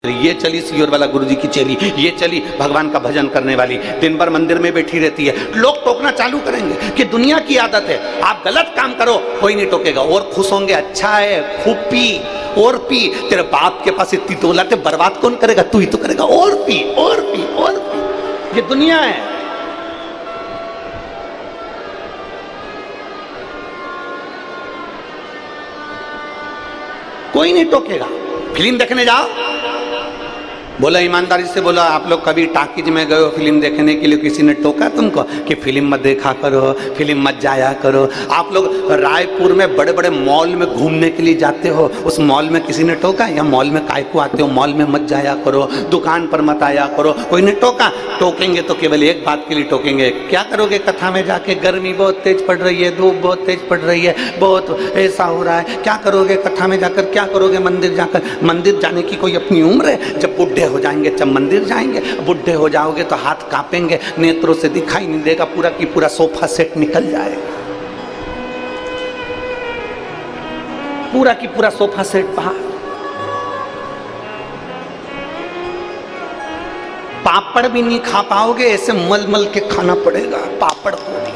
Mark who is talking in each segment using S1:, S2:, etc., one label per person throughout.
S1: ये चली सियोर वाला गुरुजी की चेली, ये चली भगवान का भजन करने वाली, दिन भर मंदिर में बैठी रहती है। लोग टोकना चालू करेंगे कि दुनिया की आदत है, आप गलत काम करो कोई नहीं टोकेगा, और खुश होंगे। अच्छा है, खूब पी और पी, तेरे बाप के पास इतनी दौलत है, बर्बाद कौन करेगा, तू ही तो करेगा, और पी और पी और पी। ये दुनिया है। कोई नहीं टोकेगा। फिल्म देखने जाओ, बोला ईमानदारी से बोला, आप लोग कभी टाकीज में गए हो फिल्म देखने के लिए, किसी ने टोका तुमको कि फिल्म मत देखा करो, फिल्म मत जाया करो? आप लोग रायपुर में बड़े बड़े मॉल में घूमने के लिए जाते हो, उस मॉल में किसी ने टोका? या मॉल में काय को आते हो, मॉल में मत जाया करो, दुकान पर मत आया करो, कोई ने टोका? टोकेंगे तो केवल एक बात के लिए टोकेंगे, क्या करोगे कथा में जाके, गर्मी बहुत तेज पड़ रही है, धूप बहुत तेज पड़ रही है, बहुत ऐसा हो रहा है, क्या करोगे कथा में जाकर, क्या करोगे मंदिर जाकर? मंदिर जाने की कोई अपनी उम्र है? जब बुढ़े हो जाएंगे जब मंदिर जाएंगे, बुढ़े हो जाओगे तो हाथ कांपेंगे, नेत्रों से दिखाई नहीं देगा, पूरा की पूरा सोफा सेट निकल जाएगा, पूरा की पूरा सोफा सेट बाहर। पापड़ भी नहीं खा पाओगे, ऐसे मल मल के खाना पड़ेगा पापड़ को भी,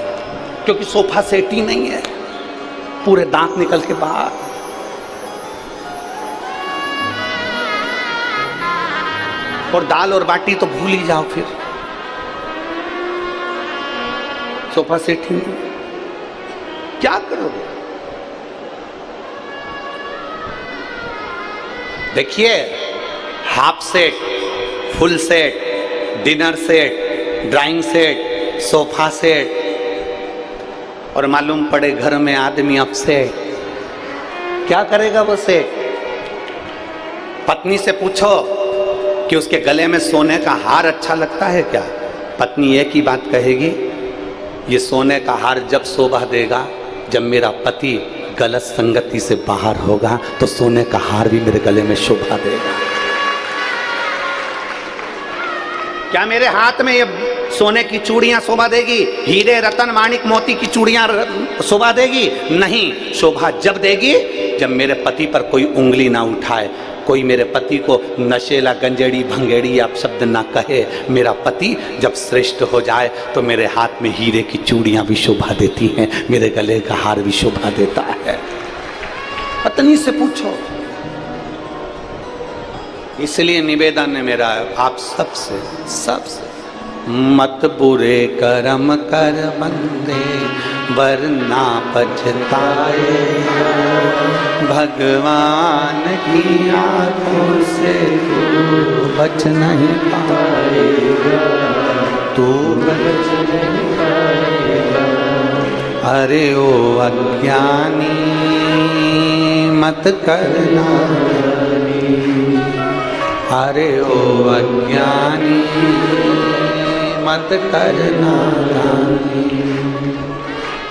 S1: क्योंकि सोफा सेट ही नहीं है, पूरे दांत निकल के बाहर। और दाल और बाटी तो भूल ही जाओ, फिर सोफा सेट ही नहीं, क्या करोगे? देखिए, half set, full set, dinner set, drawing set, sofa set, और मालूम पड़े घर में आदमी अपसेट, क्या करेगा वो सेट? पत्नी से पूछो कि उसके गले में सोने का हार अच्छा लगता है क्या? पत्नी एक ही बात कहेगी, ये सोने का हार जब शोभा देगा जब मेरा पति गलत संगति से बाहर होगा, तो सोने का हार भी मेरे गले में शोभा देगा। क्या मेरे हाथ में ये सोने की चूड़ियां शोभा देगी? हीरे रतन माणिक मोती की चूड़ियां शोभा देगी? नहीं, शोभा जब देगी जब मेरे पति पर कोई उंगली ना उठाए, कोई मेरे पति को नशेला गंजेड़ी भंगेड़ी आप शब्द ना कहे। मेरा पति जब श्रेष्ठ हो जाए तो मेरे हाथ में हीरे की चूड़ियां भी शोभा देती हैं, मेरे गले का हार भी शोभा देता है। पत्नी से पूछो। इसलिए निवेदन है मेरा आप सबसे, मत बुरे कर्म कर बंदे वरना पछताए, भगवान की आंखों से तू बच नहीं पाएगा, तू बच नहीं पाएगा। अरे ओ अज्ञानी मत करना, अरे ओ अज्ञानी मत करना,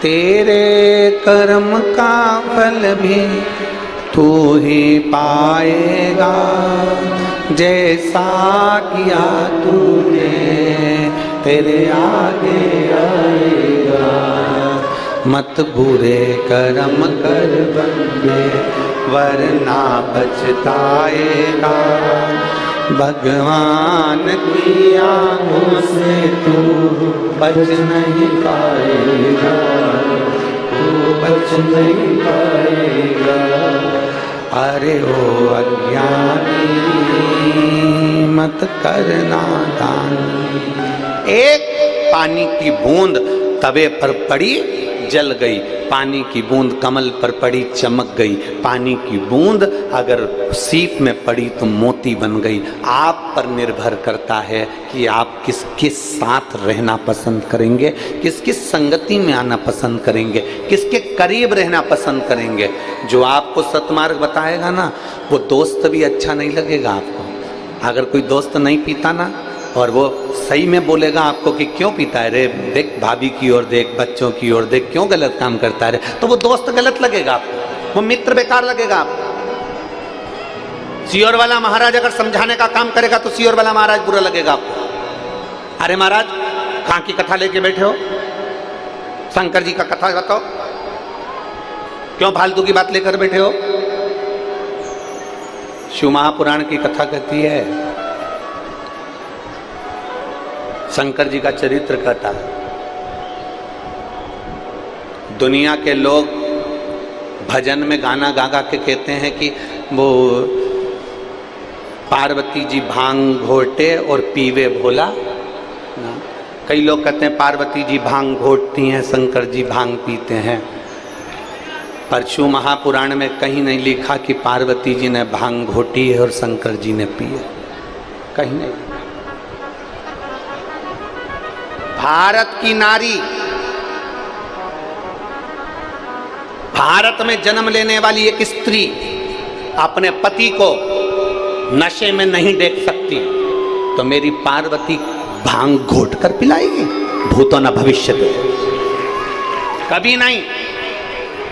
S1: तेरे कर्म का फल भी तू ही पाएगा, जैसा किया तूने तेरे आगे आएगा। मत बुरे कर्म कर बंदे वरना पछताएगा, भगवान की आंखों से तू बच नहीं पाएगा, तू बच नहीं पाएगा। अरे ओ अज्ञानी मत करना दान। एक पानी की बूंद तवे पर पड़ी जल गई, पानी की बूंद कमल पर पड़ी चमक गई, पानी की बूंद अगर सीप में पड़ी तो मोती बन गई। आप पर निर्भर करता है कि आप किसके साथ रहना पसंद करेंगे, किस किस संगति में आना पसंद करेंगे, किसके करीब रहना पसंद करेंगे। जो आपको सतमार्ग बताएगा ना, वो दोस्त भी अच्छा नहीं लगेगा आपको। अगर कोई दोस्त नहीं पीता ना और वो सही में बोलेगा आपको कि क्यों पीता है रे, देख भाभी की ओर देख, बच्चों की ओर देख, क्यों गलत काम करता है रे, तो वो दोस्त गलत लगेगा आपको, वो मित्र बेकार लगेगा आपको। सियोर वाला महाराज अगर समझाने का काम करेगा तो सियोर वाला महाराज बुरा लगेगा आपको। अरे महाराज कहाँ की कथा लेके बैठे हो, शंकर जी का कथा बताओ, क्यों फालतू की बात लेकर बैठे हो? शिव महापुराण की कथा कहती है, शंकर जी का चरित्र कहता है। दुनिया के लोग भजन में गाना गा गा के कहते हैं कि वो पार्वती जी भांग घोटे और पीवे भोला। कई लोग कहते हैं पार्वती जी भांग घोटती हैं, शंकर जी भांग पीते हैं। पर शिव महापुराण में कहीं नहीं लिखा कि पार्वती जी ने भांग घोटी है और शंकर जी ने पी है, कहीं नहीं। भारत की नारी, भारत में जन्म लेने वाली एक स्त्री अपने पति को नशे में नहीं देख सकती, तो मेरी पार्वती भांग घोट कर पिलाएगी? भूतो न भविष्यते, कभी नहीं।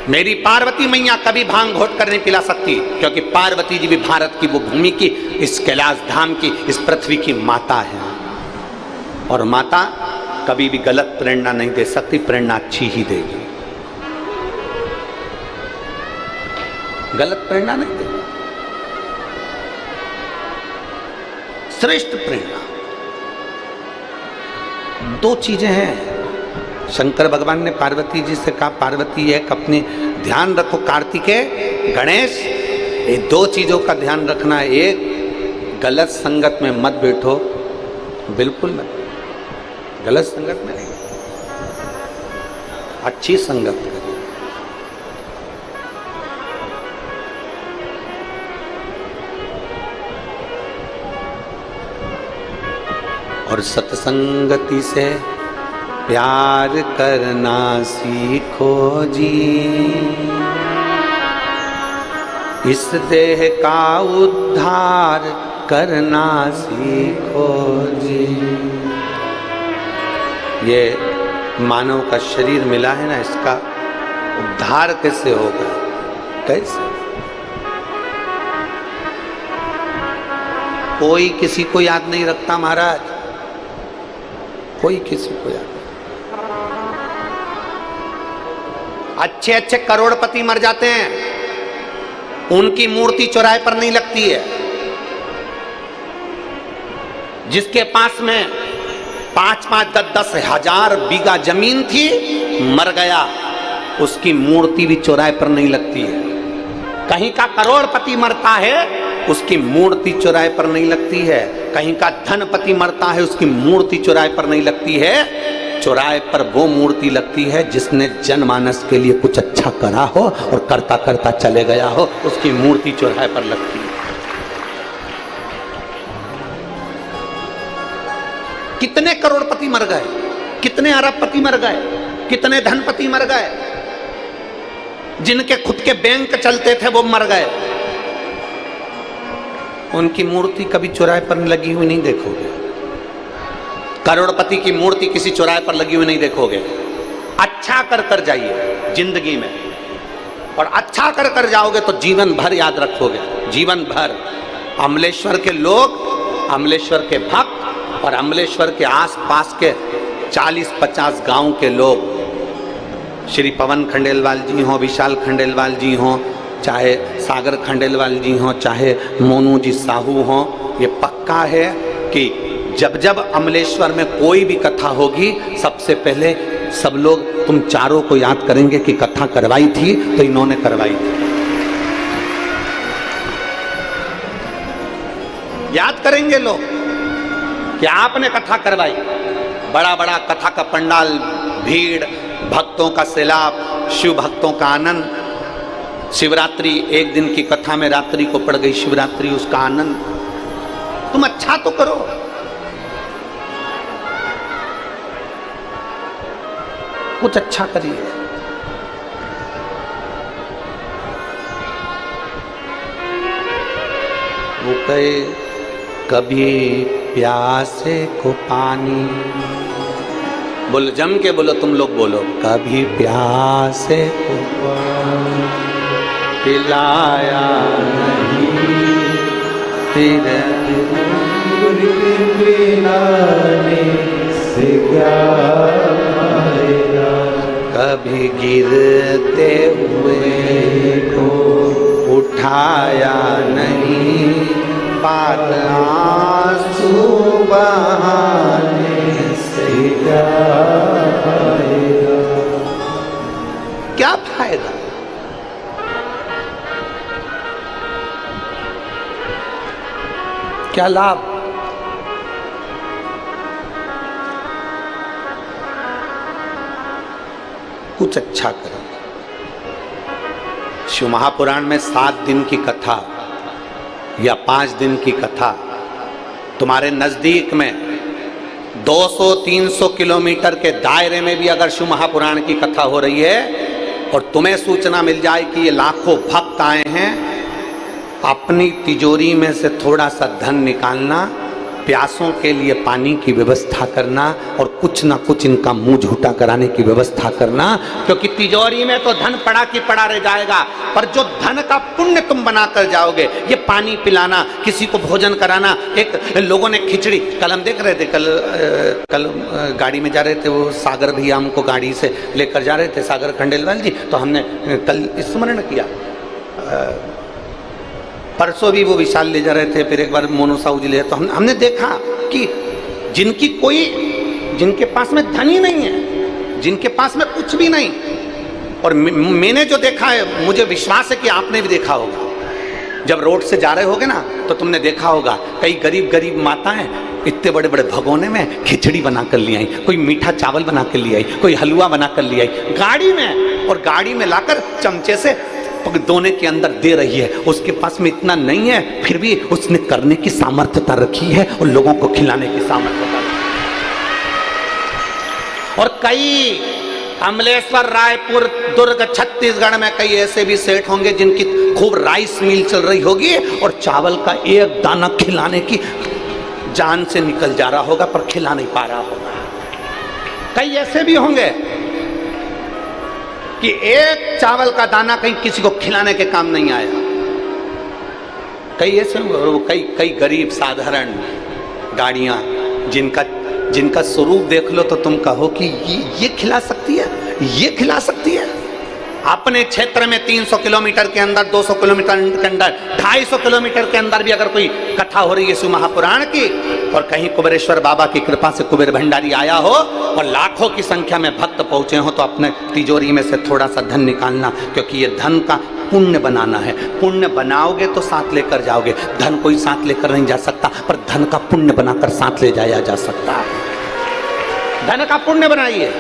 S1: मेरी पार्वती मैया कभी भांग घोट कर नहीं पिला सकती, क्योंकि पार्वती जी भी भारत की वो भूमि की, इस कैलाश धाम की, इस पृथ्वी की माता है। और माता कभी भी गलत प्रेरणा नहीं दे सकती, प्रेरणा अच्छी ही देगी, गलत प्रेरणा नहीं देगी, श्रेष्ठ प्रेरणा। दो चीजें हैं। शंकर भगवान ने पार्वती जी से कहा, पार्वती एक अपनी ध्यान रखो, कार्तिकेय गणेश, ये दो चीजों का ध्यान रखना। एक, गलत संगत में मत बैठो, बिल्कुल मत, गलत संगत में नहीं, अच्छी संगत करो। और सत्संगति से प्यार करना सीखो जी, इस देह का उद्धार करना सीखो जी। ये मानव का शरीर मिला है ना, इसका उद्धार कैसे होगा? कैसे? कोई किसी को याद नहीं रखता महाराज, कोई किसी को याद। अच्छे अच्छे करोड़पति मर जाते हैं, उनकी मूर्ति चौराहे पर नहीं लगती है। जिसके पास में 5-5, 10-10 हजार बीघा जमीन थी, मर गया, उसकी मूर्ति भी चौराहे पर नहीं लगती है। कहीं का करोड़पति मरता है, उसकी मूर्ति चौराहे पर नहीं लगती है। कहीं का धनपति मरता है, उसकी मूर्ति चौराहे पर नहीं लगती है। चौराहे पर वो मूर्ति लगती है जिसने जनमानस के लिए कुछ अच्छा करा हो और करता करता चले गया हो, उसकी मूर्ति चौराहे पर लगती है। कितने करोड़पति मर गए, कितने अरबपति मर गए, कितने धनपति मर गए, जिनके खुद के बैंक चलते थे वो मर गए। उनकी मूर्ति कभी चौराहे पर लगी हुई नहीं देखोगे। करोड़पति की मूर्ति किसी चौराहे पर लगी हुई नहीं देखोगे। अच्छा कर कर जाइए जिंदगी में, और अच्छा कर कर जाओगे तो जीवन भर याद रखोगे, जीवन भर। अमलेश्वर के लोग, अमलेश्वर के भक्त और अमलेश्वर के आसपास के 40-50 गांव के लोग, श्री पवन खंडेलवाल जी हों, विशाल खंडेलवाल जी हों, चाहे सागर खंडेलवाल जी हों, चाहे मोनू जी साहू हों, ये पक्का है कि जब जब अमलेश्वर में कोई भी कथा होगी, सबसे पहले सब लोग तुम चारों को याद करेंगे कि कथा करवाई थी तो इन्होंने करवाई थी। याद करेंगे लोग कि आपने कथा करवाई। बड़ा बड़ा कथा का पंडाल, भीड़, भक्तों का सैलाब, शिव भक्तों का आनंद। शिवरात्रि, एक दिन की कथा में रात्रि को पड़ गई शिवरात्रि, उसका आनंद। तुम अच्छा तो करो। कुछ अच्छा करिए। वो कहे कभी प्यासे को पानी, बोलो जम के बोलो, तुम लोग बोलो, कभी प्यासे को पानी पिलाया नहीं, फिर पिलाने से क्या कभी गिरते हुए को उठाया नहीं, बात आंसू बहाने से क्या फायदा, क्या फायदा। क्या लाभ। कुछ अच्छा करो। शिव महापुराण में 7 दिन की कथा या 5 दिन की कथा तुम्हारे नजदीक में 200-300 किलोमीटर के दायरे में भी अगर शिव महापुराण की कथा हो रही है और तुम्हें सूचना मिल जाए कि ये लाखों भक्त आए हैं, अपनी तिजोरी में से थोड़ा सा धन निकालना, प्यासों के लिए पानी की व्यवस्था करना और कुछ ना कुछ इनका मुंह झूठा कराने की व्यवस्था करना, क्योंकि तिजोरी में तो धन पड़ा की पड़ा रह जाएगा, पर जो धन का पुण्य तुम बना कर जाओगे, ये पानी पिलाना, किसी को भोजन कराना। एक लोगों ने खिचड़ी, कल हम देख रहे थे, कल गाड़ी में जा रहे थे, वो सागर भैया हमको गाड़ी से लेकर जा रहे थे, सागर खंडेलवाल जी, तो हमने कल स्मरण किया, परसों भी वो विशाल ले जा रहे थे, फिर एक बार मोनू साहू जी ले, तो हमने देखा कि जिनके पास में धन ही नहीं है, जिनके पास में कुछ भी नहीं, और मैंने जो देखा है, मुझे विश्वास है कि आपने भी देखा होगा, जब रोड से जा रहे होगे ना तो तुमने देखा होगा कई गरीब माताएं इतने बड़े बड़े भगोने में खिचड़ी बना कर ले आई, कोई मीठा चावल बना कर ले आई, कोई हलवा बना कर ले आई गाड़ी में, और गाड़ी में लाकर चमचे से दोने के अंदर दे रही है। उसके पास में इतना नहीं है, फिर भी उसने करने की सामर्थ्यता रखी है और लोगों को खिलाने की सामर्थ्यता रखी है। और कई अमलेश्वर, रायपुर, दुर्ग, छत्तीसगढ़ में कई ऐसे भी सेठ होंगे जिनकी खूब राइस मिल चल रही होगी और चावल का एक दाना खिलाने की जान से निकल जा रहा होगा, पर खिला नहीं पा रहा होगा। कई ऐसे भी होंगे कि एक चावल का दाना कहीं किसी को खिलाने के काम नहीं आया। कई ऐसे, कई गरीब साधारण गाड़ियां जिनका स्वरूप देख लो तो तुम कहो कि ये खिला सकती है, ये खिला सकती है। अपने क्षेत्र में 300 किलोमीटर के अंदर, 200 किलोमीटर के अंदर, 250 किलोमीटर के अंदर भी अगर कोई कथा हो रही है शिव महापुराण की, और कहीं कुबेरेश्वर बाबा की कृपा से कुबेर भंडारी आया हो और लाखों की संख्या में भक्त पहुंचे हो, तो अपने तिजोरी में से थोड़ा सा धन निकालना, क्योंकि ये धन का पुण्य बनाना है। पुण्य बनाओगे तो साथ लेकर जाओगे, धन कोई साथ लेकर नहीं जा सकता, पर धन का पुण्य बनाकर साथ ले जाया जा सकता है। धन का पुण्य बनाइए।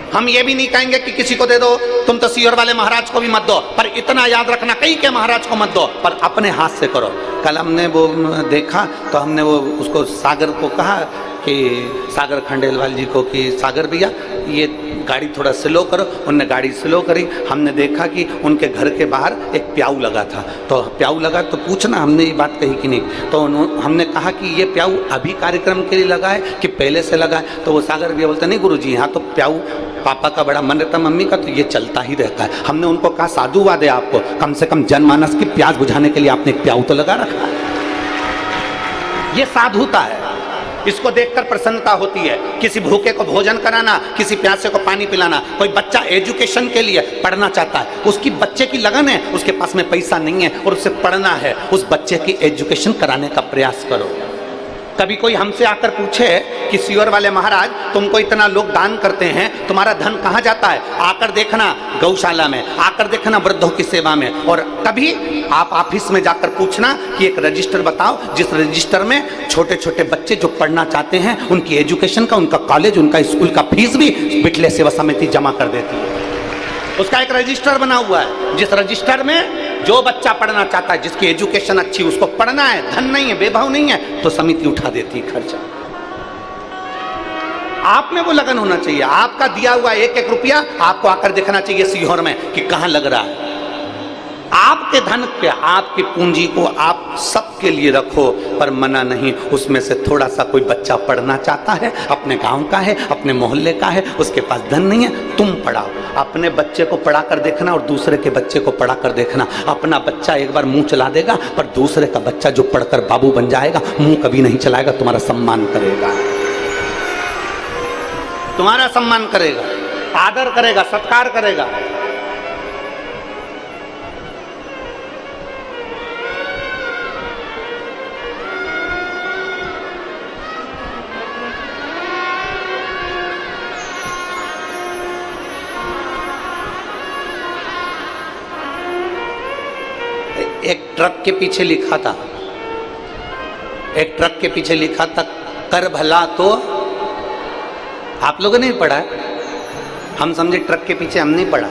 S1: हम ये भी नहीं कहेंगे कि किसी को दे दो, तुम तो सीहोर वाले महाराज को भी मत दो, पर इतना याद रखना कई के महाराज को मत दो, पर अपने हाथ से करो। कल हमने वो देखा तो हमने वो उसको सागर को कहा कि सागर खंडेलवाल जी को कि सागर भैया ये गाड़ी थोड़ा स्लो करो। उनने गाड़ी स्लो करी। हमने देखा कि उनके घर के बाहर एक प्याऊ लगा था, तो प्याऊ लगा तो पूछना हमने ये बात कही कि नहीं, तो हमने कहा कि ये प्याऊ अभी कार्यक्रम के लिए लगा है कि पहले से लगा है। तो वो सागर भैया बोलते नहीं गुरुजी, यहाँ तो प्याऊ पापा का बड़ा मन रहता, मम्मी का तो ये चलता ही रहता है। हमने उनको कहा साधुवाद है आपको, कम से कम जनमानस की प्यास बुझाने के लिए आपने एक प्याऊ तो लगा रखा है। ये साधुता है, इसको देखकर प्रसन्नता होती है। किसी भूखे को भोजन कराना, किसी प्यासे को पानी पिलाना। कोई बच्चा एजुकेशन के लिए पढ़ना चाहता है, उसकी बच्चे की लगन है, उसके पास में पैसा नहीं है और उसे पढ़ना है, उस बच्चे की एजुकेशन कराने का प्रयास करो। कभी कोई हमसे आकर पूछे कि सीहोर वाले महाराज तुमको इतना लोग दान करते हैं, तुम्हारा धन कहाँ जाता है, आकर देखना गौशाला में, आकर देखना वृद्धों की सेवा में। और कभी आप ऑफिस में जाकर पूछना कि एक रजिस्टर बताओ जिस रजिस्टर में छोटे छोटे बच्चे जो पढ़ना चाहते हैं उनकी एजुकेशन का, उनका कॉलेज, उनका स्कूल का फीस भी बिटले सेवा समिति जमा कर देती है। उसका एक रजिस्टर बना हुआ है, जिस रजिस्टर में जो बच्चा पढ़ना चाहता है, जिसकी एजुकेशन अच्छी, उसको पढ़ना है, धन नहीं है, बेभाव नहीं है, तो समिति उठा देती है खर्चा। आप में वो लगन होना चाहिए। आपका दिया हुआ एक एक रुपया आपको आकर देखना चाहिए सीहोर में कि कहां लग रहा है। आपके धन पे, आपकी पूंजी को आप सबके लिए रखो, पर मना नहीं। उसमें से थोड़ा सा कोई बच्चा पढ़ना चाहता है, अपने गांव का है, अपने मोहल्ले का है, उसके पास धन नहीं है, तुम पढ़ाओ। अपने बच्चे को पढ़ा कर देखना और दूसरे के बच्चे को पढ़ा कर देखना। अपना बच्चा एक बार मुंह चला देगा, पर दूसरे का बच्चा जो पढ़कर बाबू बन जाएगा, मुंह कभी नहीं चलाएगा, तुम्हारा सम्मान करेगा, तुम्हारा सम्मान करेगा, आदर करेगा, सत्कार करेगा। ट्रक के पीछे लिखा था, एक ट्रक के पीछे लिखा था कर भला तो। आप लोगों ने भी पढ़ा है, हम समझे ट्रक के पीछे, हम नहीं पढ़ा।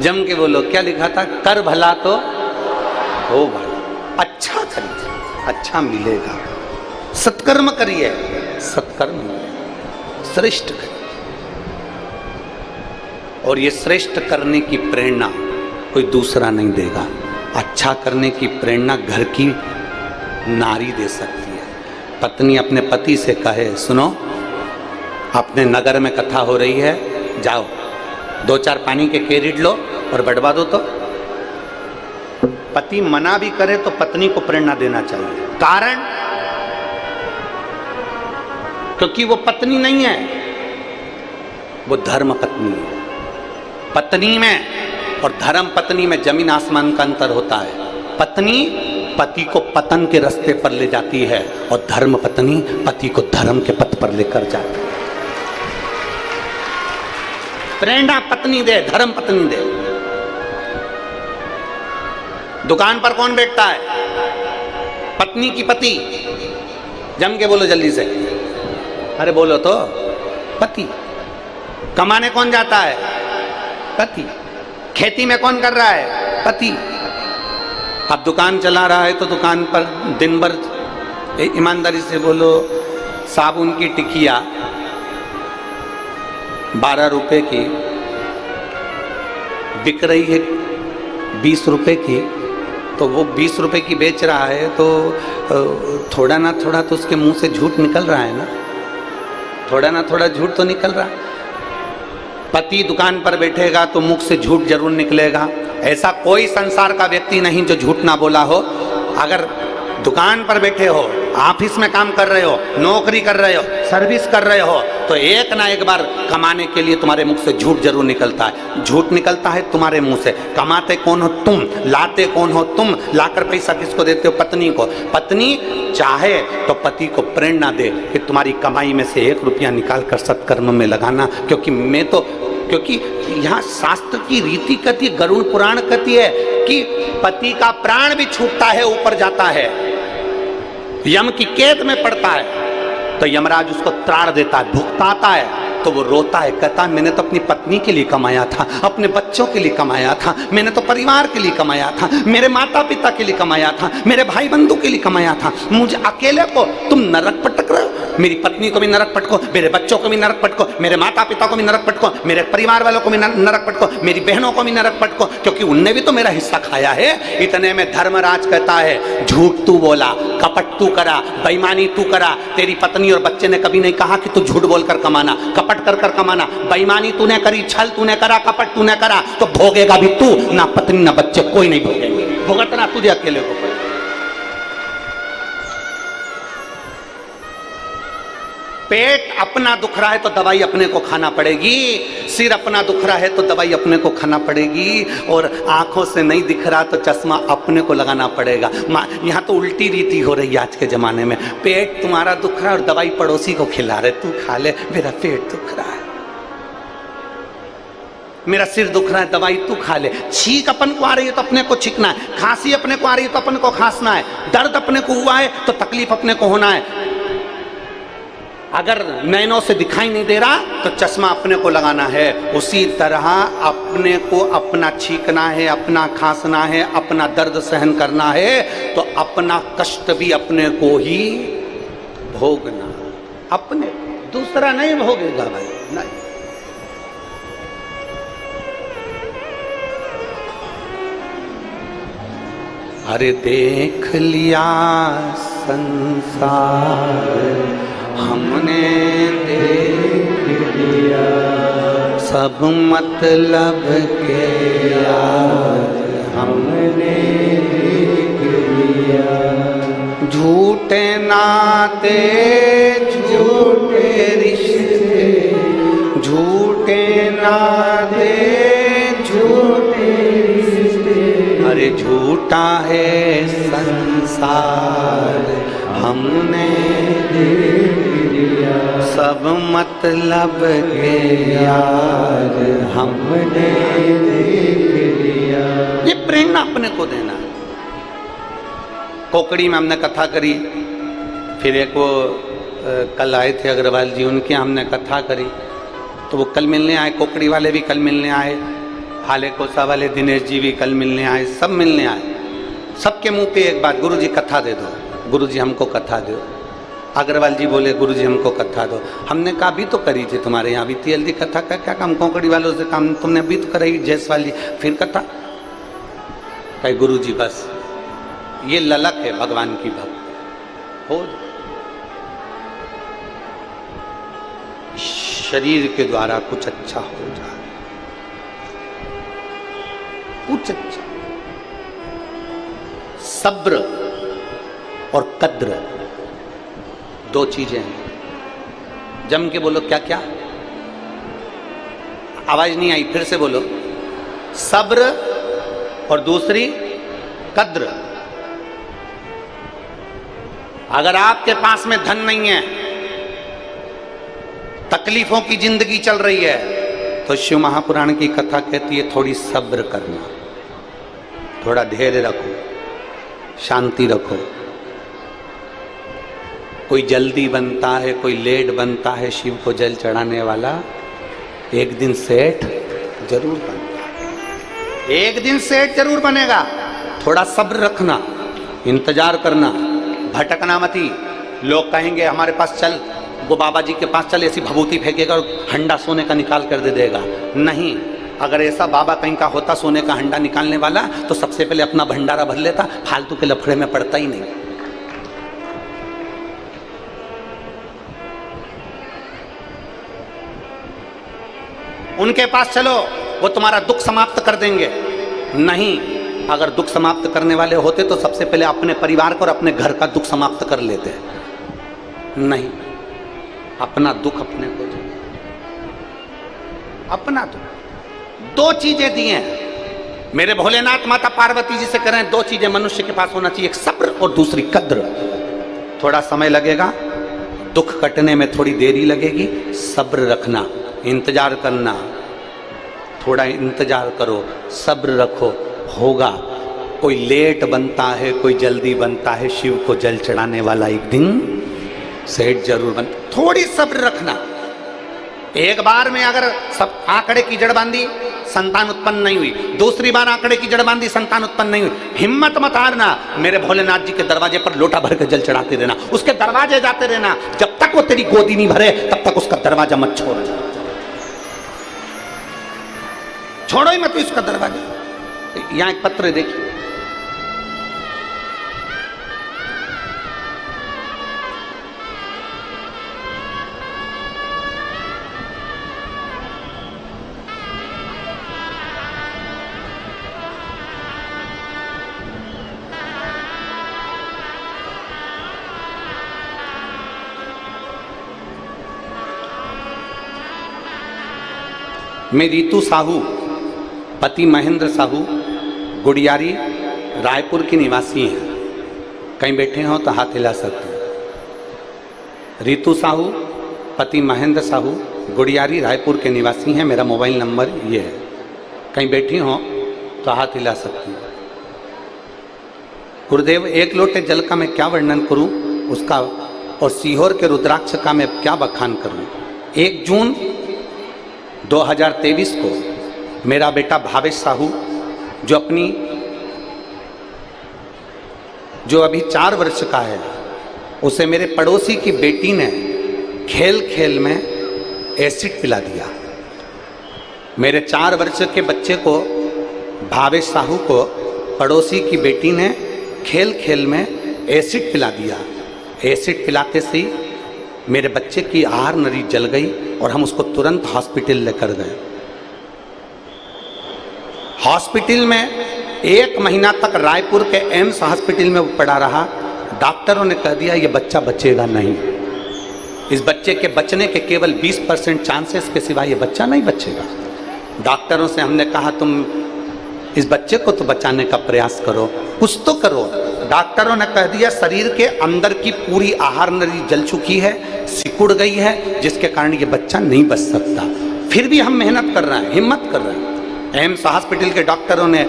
S1: जम के बोलो क्या लिखा था, कर भला तो हो भला, अच्छा करिए अच्छा मिलेगा, सत्कर्म करिए सत्कर्म मिलेगा, श्रेष्ठ करिए। और ये श्रेष्ठ करने की प्रेरणा कोई दूसरा नहीं देगा। अच्छा करने की प्रेरणा घर की नारी दे सकती है। पत्नी अपने पति से कहे, सुनो अपने नगर में कथा हो रही है, जाओ 2-4 पानी के केरिड लो और बटवा दो। तो पति मना भी करे तो पत्नी को प्रेरणा देना चाहिए। कारण क्योंकि वो पत्नी नहीं है, वो धर्म पत्नी है। पत्नी में और धर्म पत्नी में जमीन आसमान का अंतर होता है। पत्नी पति को पतन के रास्ते पर ले जाती है और धर्म पत्नी पति को धर्म के पथ पर लेकर जाती है। प्रेरणा पत्नी दे, धर्म पत्नी दे। दुकान पर कौन बैठता है, पत्नी की पति। जम के बोलो जल्दी से, अरे बोलो तो, पति। कमाने कौन जाता है, पति। खेती में कौन कर रहा है, पति। अब दुकान चला रहा है तो दुकान पर दिन भर, ईमानदारी से बोलो, साबुन की टिकिया 12 रुपए की बिक रही है 20 रुपए की, तो वो 20 रुपए की बेच रहा है तो थोड़ा ना थोड़ा तो उसके मुंह से झूठ निकल रहा है ना, थोड़ा ना थोड़ा झूठ तो निकल रहा है। पति दुकान पर बैठेगा तो मुख से झूठ जरूर निकलेगा। ऐसा कोई संसार का व्यक्ति नहीं जो झूठ ना बोला हो। अगर दुकान पर बैठे हो, ऑफिस में काम कर रहे हो, नौकरी कर रहे हो, सर्विस कर रहे हो, तो एक ना एक बार कमाने के लिए तुम्हारे मुख से झूठ जरूर निकलता है। झूठ निकलता है तुम्हारे मुंह से। कमाते कौन हो तुम, लाते कौन हो तुम। लाकर पैसा किसको देते हो, पत्नी को। पत्नी चाहे तो पति को प्रेरणा दे कि तुम्हारी कमाई में से 1 रुपया निकाल कर सत्कर्म में लगाना। क्योंकि यहाँ शास्त्र की रीति कहती है, गरुड़ पुराण कहती है कि पति का प्राण भी छूटता है, ऊपर जाता है, यम की कैद में पड़ता है, तो यमराज उसको त्राण देता है, भुगताता है। तो वो रोता है, कहता है मैंने तो अपनी पत्नी के लिए कमाया था, अपने बच्चों के लिए कमाया था, मैंने तो परिवार के लिए कमाया था, मेरे माता पिता के लिए कमाया था, मेरे भाई बंधु के लिए कमाया था। मुझे अकेले को तुम नरक पटक रहे हो। मेरी पत्नी को भी नरक पटको, मेरे बच्चों को भी नरक पटको, मेरे माता पिता को भी नरक पटको, मेरे परिवार वालों को भी नरक पटको, मेरी बहनों को भी नरक पटको, क्योंकि उनने भी तो मेरा हिस्सा खाया है। इतने में धर्मराज कहता है, झूठ तू बोला, कपट तू करा, बेईमानी तू करा। तेरी पत्नी और बच्चे ने कभी नहीं कहा कि तू झूठ बोलकर कमाना, कपट कर कर कमाना। बेईमानी तूने करी, छल तूने करा, कपट तूने करा, तो भोगेगा भी तू, ना पत्नी ना बच्चे, कोई नहीं भोगेंगे। भुगतना तुझे अकेले को। पेट अपना दुख रहा है तो दवाई अपने को खाना पड़ेगी, सिर अपना दुख रहा है तो दवाई अपने को खाना पड़ेगी, और आंखों से नहीं दिख रहा तो चश्मा अपने को लगाना पड़ेगा। यहाँ तो उल्टी रीति हो रही है आज के जमाने में। पेट तुम्हारा दुख रहा है और दवाई पड़ोसी को खिला रहे, तू खा ले, मेरा पेट दुख रहा है, मेरा सिर दुख रहा है, दवाई तू खा ले। छींक अपन को आ रही है तो अपने को छींकना है, खांसी अपने को आ रही है तो अपन को खांसना है, दर्द अपने को हुआ है तो तकलीफ अपने को होना है। अगर नैनों से दिखाई नहीं दे रहा तो चश्मा अपने को लगाना है। उसी तरह अपने को अपना छींकना है, अपना खांसना है, अपना दर्द सहन करना है, तो अपना कष्ट भी अपने को ही भोगना, अपने, दूसरा नहीं भोगेगा भाई, नहीं। अरे देख लिया संसार हमने, देख लिया सब मतलब के यार हमने, देख लिया झूठे नाते झूठे रिश्ते, झूठे नाते झूठे रिश्ते। अरे झूठा है संसार हमने देख लिया सब मतलब के यार हमने देख लिया। ये प्रेरणा अपने को देना। कोकड़ी में हमने कथा करी, फिर एक वो कल आए थे अग्रवाल जी, उनके हमने कथा करी, तो वो कल मिलने आए, कोकड़ी वाले भी कल मिलने आए, हाले कोसा वाले दिनेश जी भी कल मिलने आए, सब मिलने आए। सबके मुंह पे एक बात, गुरु जी कथा दे दो, गुरु जी हमको कथा दो। अग्रवाल जी बोले गुरु जी हमको कथा दो। हमने कहा भी तो करी थी तुम्हारे यहाँ भी थी हल्दी कथा का क्या काम, कोकड़ी वालों से काम तुमने भी तो कराई जैस वाली, फिर कथा। कहे गुरु जी बस ये ललक है भगवान की भक्त हो, शरीर के द्वारा कुछ अच्छा हो जाए, कुछ अच्छा। सब्र और कद्र दो चीजें हैं। जम के बोलो क्या क्या, आवाज नहीं आई, फिर से बोलो। सब्र और दूसरी कद्र। अगर आपके पास में धन नहीं है, तकलीफों की जिंदगी चल रही है, तो शिव महापुराण की कथा कहती है थोड़ी सब्र करना, थोड़ा धैर्य रखो, शांति रखो। कोई जल्दी बनता है, कोई लेट बनता है, शिव को जल चढ़ाने वाला एक दिन सेठ जरूर बनता है, एक दिन सेठ जरूर बनेगा। थोड़ा सब्र रखना, इंतजार करना, भटकना मती। लोग कहेंगे हमारे पास चल, वो बाबा जी के पास चल, ऐसी भभूति फेंकेगा और हंडा सोने का निकाल कर दे देगा। नहीं, अगर ऐसा बाबा कहीं का होता सोने का हंडा निकालने वाला, तो सबसे पहले अपना भंडारा भर लेता, फालतू के लफड़े में पड़ता ही नहीं। उनके पास चलो, वो तुम्हारा दुख समाप्त कर देंगे। नहीं, अगर दुख समाप्त करने वाले होते तो सबसे पहले अपने परिवार को और अपने घर का दुख समाप्त कर लेते। नहीं, अपना दुख अपने को दो, अपना दुख। दो चीजें दी हैं मेरे भोलेनाथ माता पार्वती जी से कह रहे हैं, दो चीजें मनुष्य के पास होना चाहिए, एक सब्र और दूसरी कद्र। थोड़ा समय लगेगा, दुख कटने में थोड़ी देरी लगेगी, सब्र रखना, इंतजार करना, थोड़ा इंतजार करो, सब्र रखो, होगा। कोई लेट बनता है, कोई जल्दी बनता है, शिव को जल चढ़ाने वाला एक दिन सेठ जरूर बन। थोड़ी सब्र रखना। एक बार में अगर सब आंकड़े की जड़ बांधी, संतान उत्पन्न नहीं हुई, दूसरी बार आंकड़े की जड़ बांधी, संतान उत्पन्न नहीं हुई, हिम्मत मत हारना। मेरे भोलेनाथ जी के दरवाजे पर लोटा भर के जल चढ़ाते रहना, उसके दरवाजे जाते रहना, जब तक वो तेरी गोदी नहीं भरे तब तक उसका दरवाजा मत छोड़, छोड़ो ही मत इसका दरवाजा। यहां एक पत्र देखिए, मैं रीतू साहू, पति महेंद्र साहू, गुड़ियारी, रायपुर की निवासी हैं। कहीं बैठे हो तो हाथ हिला सकते हैं। रीतू साहू, पति महेंद्र साहू, गुड़ियारी, रायपुर के निवासी हैं। मेरा मोबाइल नंबर ये है, कहीं बैठी हो तो हाथ हिला सकती हैं। गुरुदेव, एक लोटे जल का मैं क्या वर्णन करूं उसका, और सीहोर के रुद्राक्ष का मैं क्या बखान करूं। 1 जून 2023 को मेरा बेटा भावेश साहू, जो अभी 4 वर्ष का है, उसे मेरे पड़ोसी की बेटी ने खेल खेल में एसिड पिला दिया। मेरे 4 वर्ष के बच्चे को, भावेश साहू को, पड़ोसी की बेटी ने खेल खेल में एसिड पिला दिया। एसिड पिलाते से ही मेरे बच्चे की आहार नली जल गई और हम उसको तुरंत हॉस्पिटल लेकर गए। हॉस्पिटल में 1 महीना तक रायपुर के एम्स हॉस्पिटल में वो पड़ा रहा। डॉक्टरों ने कह दिया ये बच्चा बचेगा नहीं, इस बच्चे के बचने के केवल 20% चांसेस के सिवा ये बच्चा नहीं बचेगा। डॉक्टरों से हमने कहा तुम इस बच्चे को तो बचाने का प्रयास करो, कुछ तो करो। डॉक्टरों ने कह दिया शरीर के अंदर की पूरी आहार नली जल चुकी है, सिकुड़ गई है, जिसके कारण ये बच्चा नहीं बच सकता। फिर भी हम मेहनत कर रहे हैं, हिम्मत कर रहे हैं। एम्स हॉस्पिटल के डॉक्टरों ने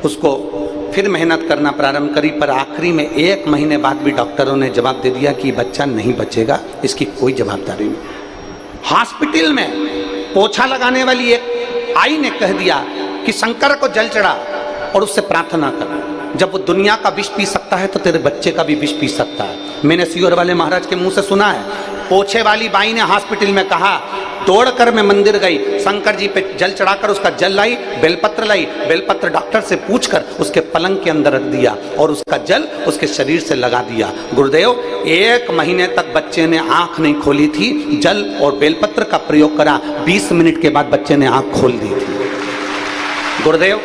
S1: उसको फिर मेहनत करना प्रारंभ करी, पर आखिरी में 1 महीने बाद भी डॉक्टरों ने जवाब दे दिया कि बच्चा नहीं बचेगा, इसकी कोई जवाबदारी नहीं। हॉस्पिटल में पोछा लगाने वाली एक आई ने कह दिया कि शंकर को जल चढ़ा और उससे प्रार्थना कर, जब वो दुनिया का विष पी सकता है तो तेरे बच्चे का भी विष पी सकता है। मैंने सियोर वाले महाराज के मुंह से सुना है। पोछे वाली बाई ने हॉस्पिटल में कहा, दौड़कर मैं मंदिर गई, शंकर जी पे जल चढ़ाकर उसका जल लाई, बेलपत्र लाई, बेलपत्र डॉक्टर से पूछकर उसके पलंग के अंदर रख दिया और उसका जल उसके शरीर से लगा दिया। गुरुदेव 1 महीने तक बच्चे ने आंख नहीं खोली थी, जल और बेलपत्र का प्रयोग करा, 20 मिनट के बाद बच्चे ने आंख खोल दी थी। गुरुदेव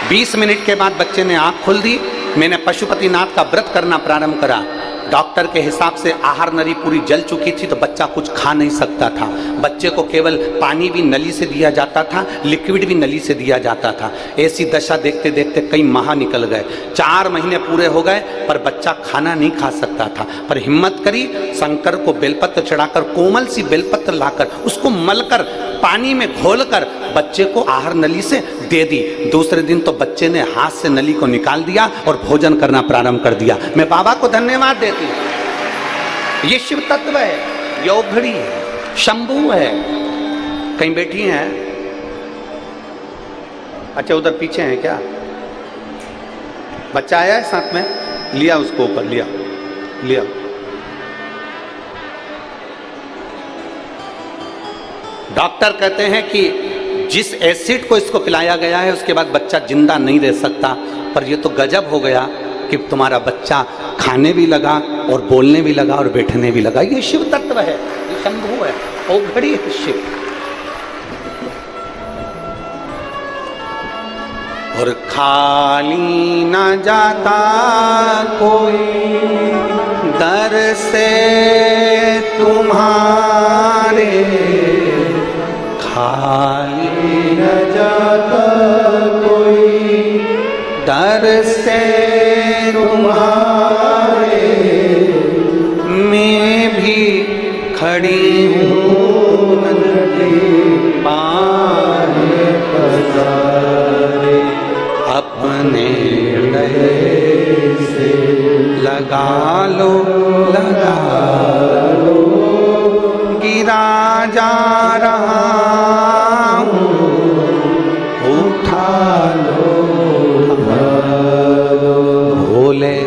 S1: 20 मिनट के बाद बच्चे ने आंख खोल दी। मैंने पशुपतिनाथ का व्रत करना प्रारंभ करा। डॉक्टर के हिसाब से आहार नली पूरी जल चुकी थी तो बच्चा कुछ खा नहीं सकता था। बच्चे को केवल पानी भी नली से दिया जाता था, लिक्विड भी नली से दिया जाता था। ऐसी दशा देखते देखते कई माह निकल गए, 4 महीने पूरे हो गए, पर बच्चा खाना नहीं खा सकता था। पर हिम्मत करी, शंकर को बेलपत्र चढ़ाकर, कोमल सी बेलपत्र लाकर उसको मलकर पानी में घोलकर बच्चे को आहार नली से दे दी। दूसरे दिन तो बच्चे ने हाथ से नली को निकाल दिया और भोजन करना प्रारंभ कर दिया। मैं बाबा को धन्यवाद देती हूँ। ये शिव तत्व है, ये औघड़ी है, शंभू है। कहीं बैठी हैं? अच्छा उधर पीछे हैं क्या? बच्चा आया है साथ में? लिया उसको ऊपर, लिया लिया। डॉक्टर कहते हैं कि जिस एसिड को इसको पिलाया गया है उसके बाद बच्चा जिंदा नहीं रह सकता। पर ये तो गजब हो गया कि तुम्हारा बच्चा खाने भी लगा और बोलने भी लगा और बैठने भी लगा। ये शिव तत्व है, ये शंभू है, औघड़ी है शिव। और खाली न जाता कोई दर से तुम्हारे, खाली न जाता कोई दर से तुम्हारे, मैं भी खड़ी हूँ पाने पसारे, अपने हृदय से लगा लो गिरा जा रहा हूँ, उठा लो भोले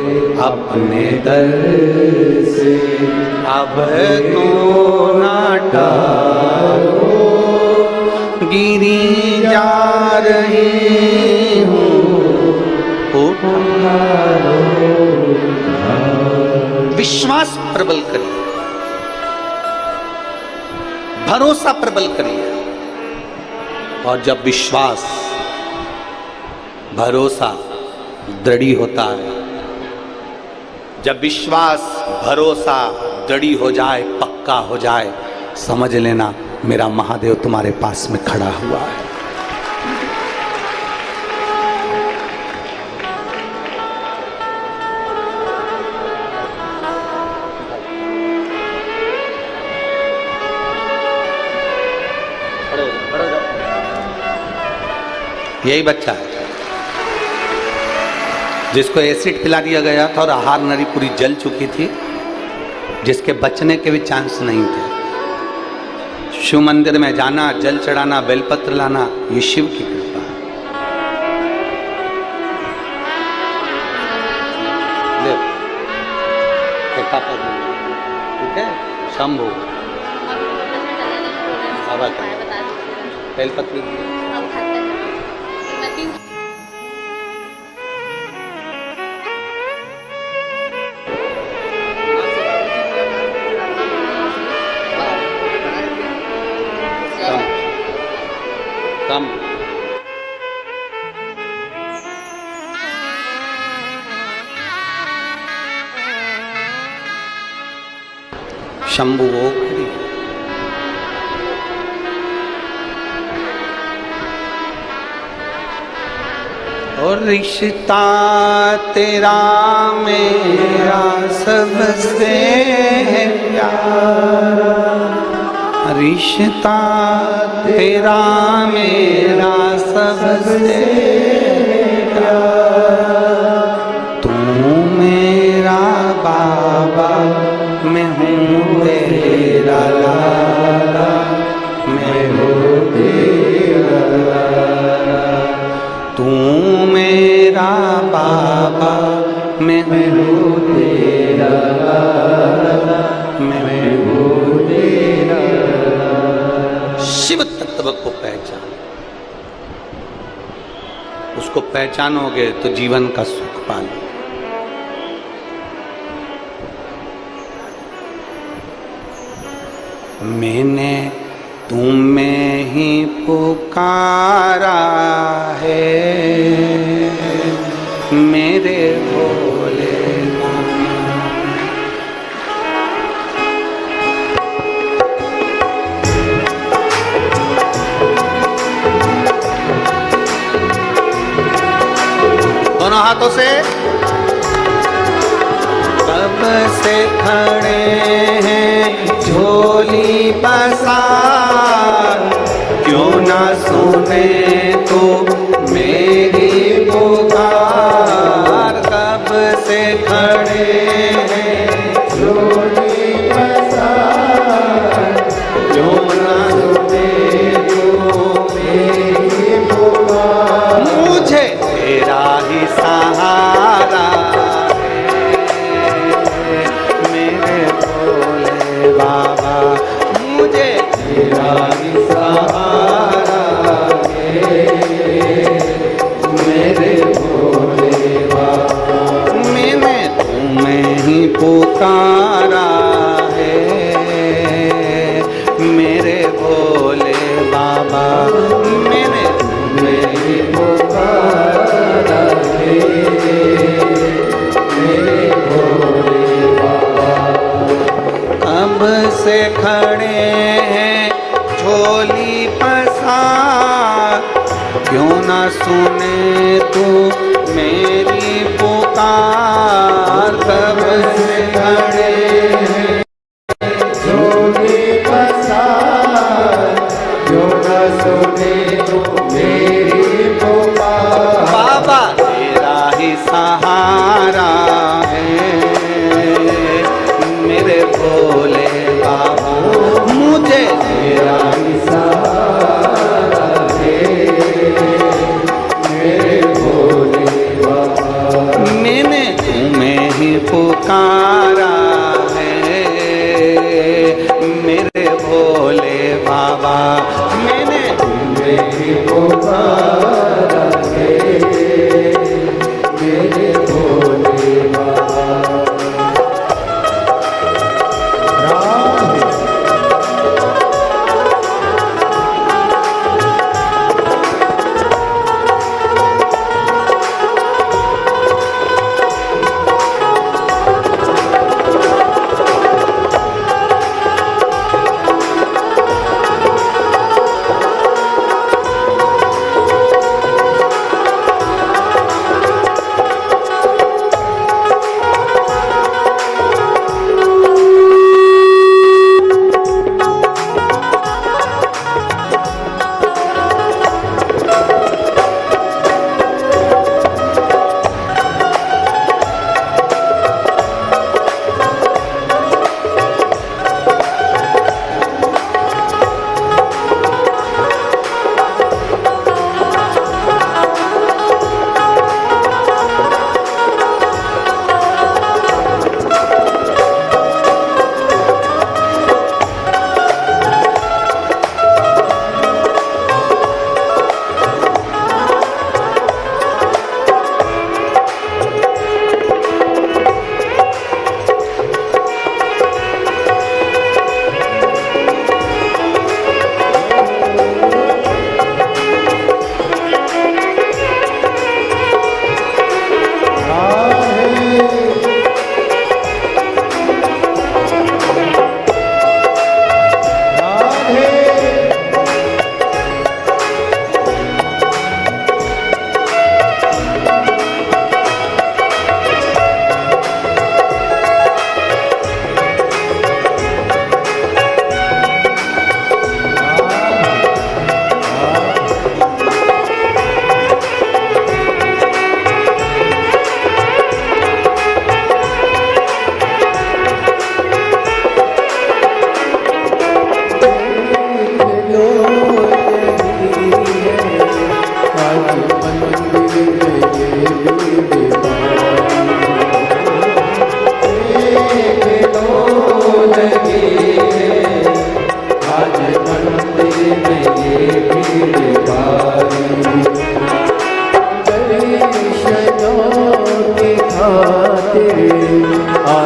S1: अपने दर से, अब तो ना टालो, गिरी जा रही हूँ, उठा लो। विश्वास प्रबल करिए, भरोसा प्रबल करिए। और जब विश्वास भरोसा दृढ़ होता है, जब विश्वास भरोसा दृढ़ हो जाए, पक्का हो जाए, समझ लेना मेरा महादेव तुम्हारे पास में खड़ा हुआ है। यही बच्चा है जिसको एसिड पिला दिया गया था और आहार नली पूरी जल चुकी थी, जिसके बचने के भी चांस नहीं थे। शिव मंदिर में जाना, जल चढ़ाना, बेलपत्र लाना, ये शिव की कृपा है। ठीक है, शंभू बेलपत्र कम शंभू औघड़ी। और रिश्ता तेरा मेरा सबसे है प्यारा, रिश्ता तेरा मेरा सबसे बाबा, मैं हूँ तेरा लाला, मैं हूँ तेरा लाला। तू मेरा बाबा, मैं हूँ तेरा लाला, मैं हूँ तेरा लाला। शिव तत्व को पहचान, उसको पहचानोगे तो जीवन का सुख पालो। मैंने तुम्हें ही पुकारा है मेरे भोले। दोनों हाथों से कब से खड़े हैं झोली पसार, क्यों ना सुने तो मेरी पुकार। कब से खड़े हैं झोली पसार, क्यों ना सुने तो मेरी पुकार। मुझे तेरा ही सहारा बाबा, मुझे तेरा ही सहारा है मेरे भोले बाबा। मैंने तुम्हें ही पुकारा है मेरे भोले बाबा, मैंने तुम्हें ही पुकारा है मेरे भोले बाबा। कब से खड़े हैं झोली पसार, क्यों ना सुने तू मेरी पुकार। कब से खड़े हैं झोली पसार, क्यों ना सुने तू मेरी पुकार। बाबा तेरा ही सहारा है मेरे भोले बाबा, मुझे तेरा ही सहारा है मेरे भोले बाबा। मैंने तुम्हें ही पुकारा है मेरे भोले बाबा, मैंने तुम्हें ही पुकारा है मेरे भोले बाबा।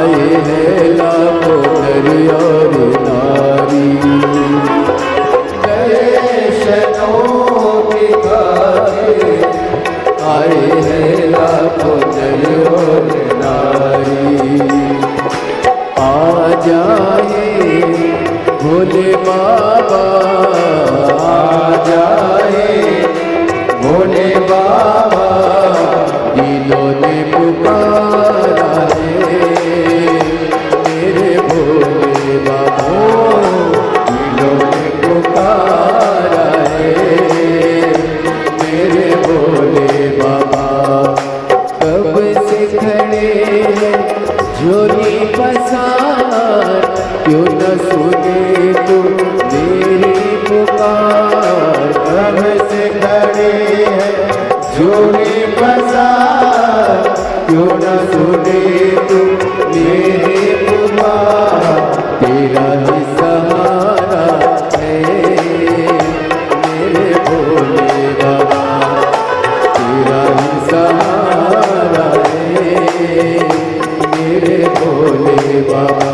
S2: आए हैं लाखों नर और नारी,
S1: दर्शनों दिखाए
S2: आए हैं लाखों नर और नारी। आ जाए भोले बाबा,
S1: आ जाए भोले बाबा,
S2: दिलों ने पुकारा है मेरे भोले बाबा,
S1: दिलों ने
S2: पुकारा है मेरे भोले बाबा। कब से खड़े हैं झोली पसार, क्यों न सुने तू मेरी पुकार।
S1: कब से खड़े हैं झोली पसार, क्यों न सुने तू मेरी पुकार।
S2: तेरा ही सहारा है मेरे भोले बाबा, तेरा ही सहारा है मेरे भोले बाबा।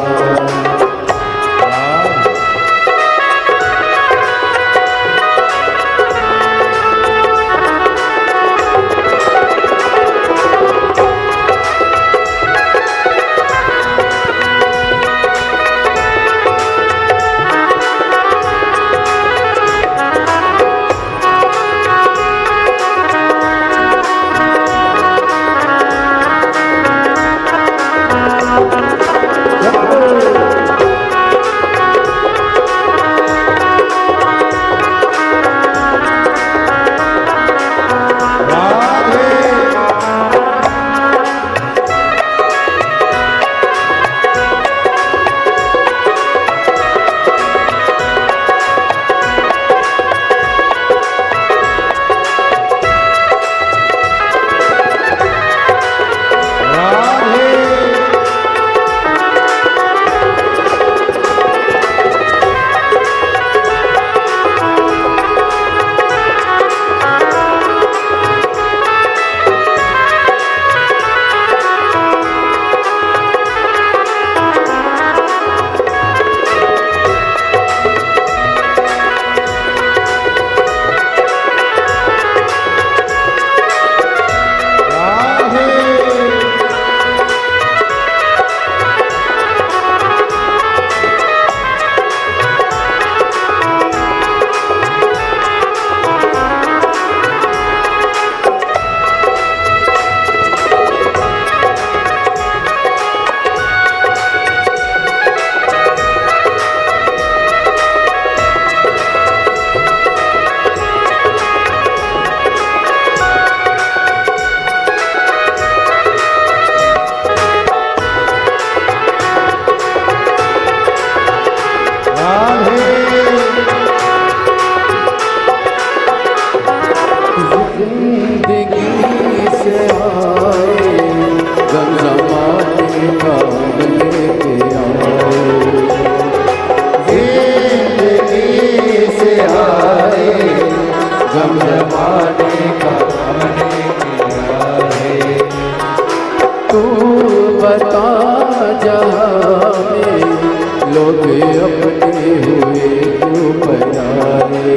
S2: लोग अपने हुए क्यों प्यारे,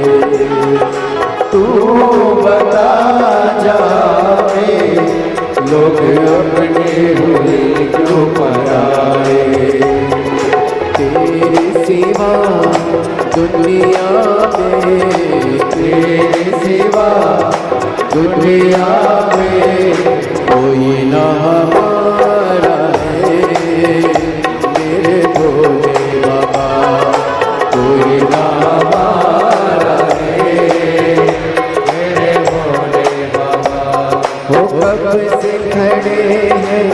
S1: तू बता जाए लोग अपने हुए क्यों पराए।
S2: तेरे सिवा दुनिया में,
S1: तेरे सिवा दुनिया में
S2: कोई ना हमारा है मेरे भोले बाबा,
S1: कोई ना हमारा है मेरे भोले बाबा।
S2: हो कब से खड़े हैं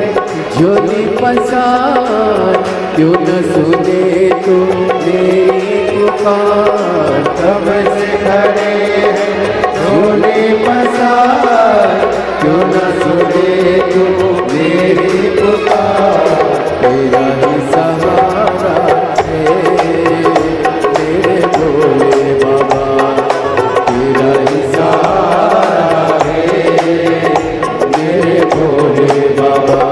S2: झोली पसार, क्यों न सुने तू मेरी पुकार।
S1: कब से खड़े हैं झोली पसार, क्यों न सुने तू मेरी पुकार।
S2: तेरा ही सहारा है मेरे भोले बाबा, तेरा ही
S1: सहारा है मेरे भोले बाबा।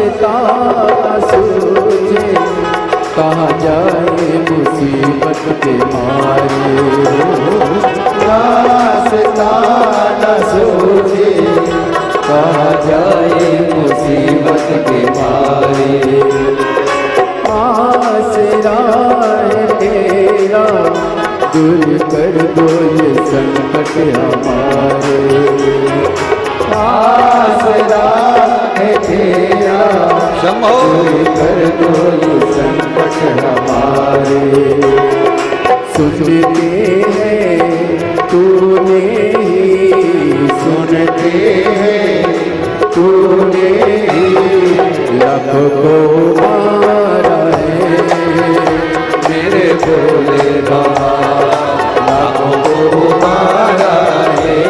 S2: रास्ता न सूझे, कहाँ जाए मुसीबत के मारे।
S1: रास्ता न सूझे,
S2: कहाँ जाए मुसीबत के मारे। आसरा है तेरा, दूर कर दो ये संकट हमारे।
S1: आसरा है तेरा,
S2: दूर कर दो ये संकट हमारे। सुनते हैं तूने ही,
S1: सुनते हैं
S2: तूने लाखों को मारा है
S1: मेरे भोले बाबा, लाखों को मारा है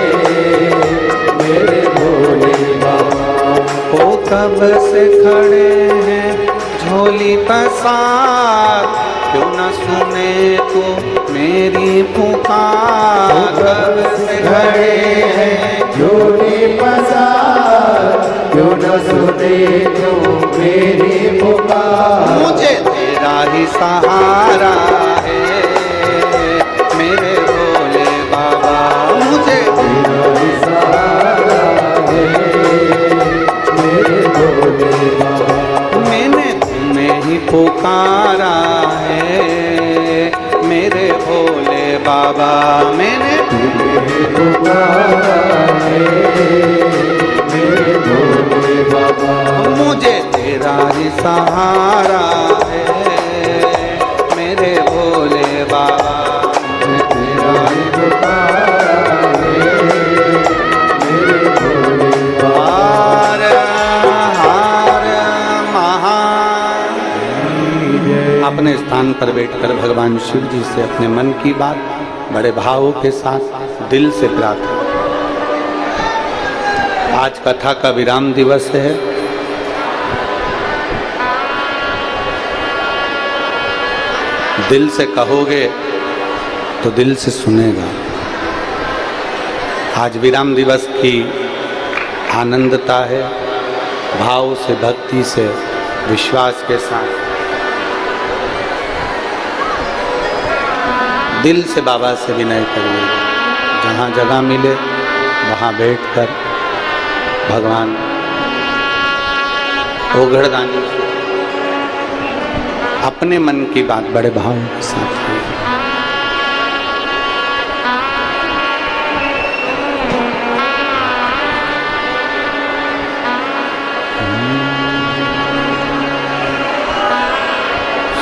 S1: मेरे भोले बाबा। वो कब से खड़े हैं झोली पसार, क्यों न सुने तो मेरी पुकार। कब से खड़े हैं झोली पसार, क्यों न सुने तो मेरी पुकार। मुझे तेरा ही सहारा है मेरे भोले बाबा, मुझे तेरा ही सहारा है मेरे भोले बाबा। मैंने तुम्हें ही पुकारा है मेरे भोले बाबा, मैंने तुम्हें ही पुकारा है मेरे भोले बाबा। मुझे तेरा ही सहारा है मेरे भोले बाबा, तेरा ही पुकारा है मेरे भोले बाबा। अपने स्थान पर बैठकर भगवान शिव जी से अपने मन की बात बड़े भावों के साथ दिल से प्रार्थना। आज कथा का विराम दिवस है। दिल से कहोगे तो दिल से सुनेगा। आज विराम दिवस की आनंदता है। भाव से, भक्ति से, विश्वास के साथ दिल से बाबा से विनय करिए। जहाँ जगह मिले वहाँ बैठकर भगवान ओघड़दानी अपने मन की बात बड़े भाव के साथ करिए।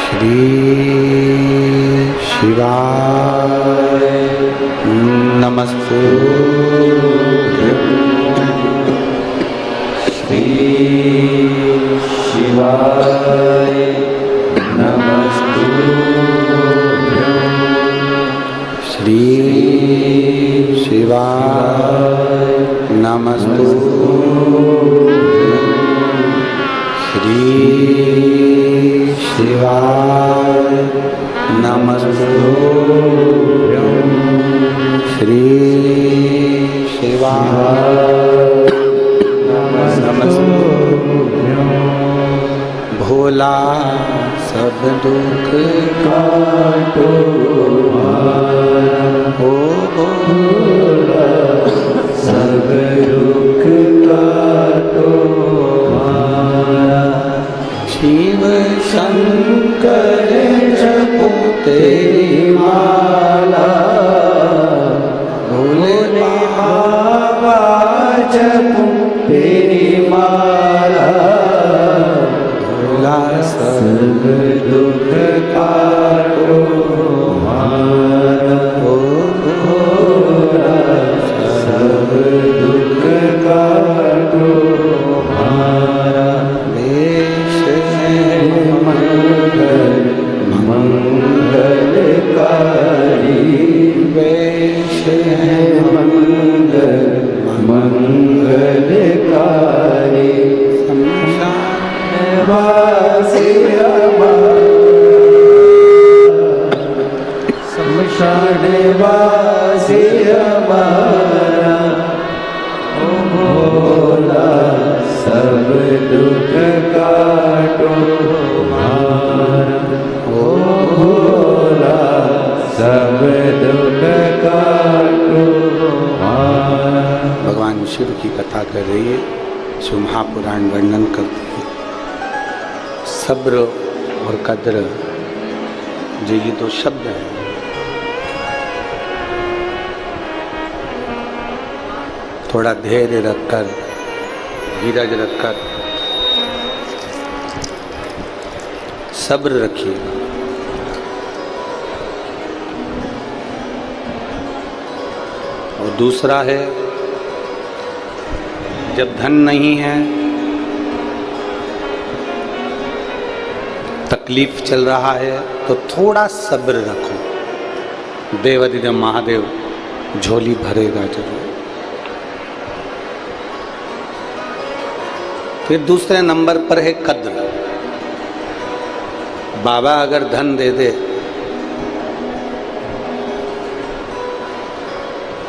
S1: श्री शिवाय नमस्तुभ्यं। श्री शिवाय नमस्तुभ्यं। श्री शिवाय नमस्तुभ्यं। श्री शिवाय नमस्तुभ्यं। श्री शिवाय नमस्तुभ्यं। भोला सब दुख काटो हो भोला सब दुख काटो। शिव शंकर जपो तेरी माला, भोले बाबा जपो तेरी माला। भोला सब दुख काटो हमारा, ओ भोला सब दुख काटो हमारा। वेश है मंगल मंगलकारी, वेश है मंगल मंगलकारी। महापुराण वर्णन करते हैं। सब्र और कद्र, जो ये दो शब्द हैं, थोड़ा धैर्य रखकर, धीरज रखकर सब्र रखिएगा। और दूसरा है, जब धन नहीं है, तकलीफ चल रहा है, तो थोड़ा सब्र रखो। देवाधिदेव महादेव झोली भरेगा जरूर। फिर दूसरे नंबर पर है कद्र। बाबा अगर धन दे दे,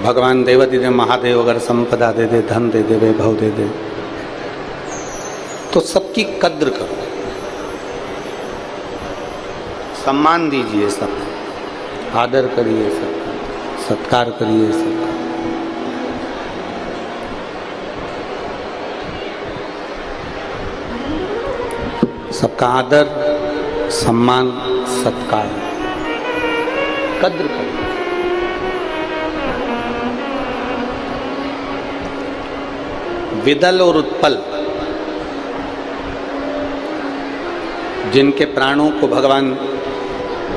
S1: भगवान देवाधिदेव महादेव अगर संपदा दे दे, धन दे दे, वैभव दे दे, तो सबकी कद्र करो, सम्मान दीजिए, सबका आदर करिए, सबका सत्कार करिए, सबका। सबका आदर, सम्मान, सत्कार, कद्र करिए। विदल और उत्पल, जिनके प्राणों को भगवान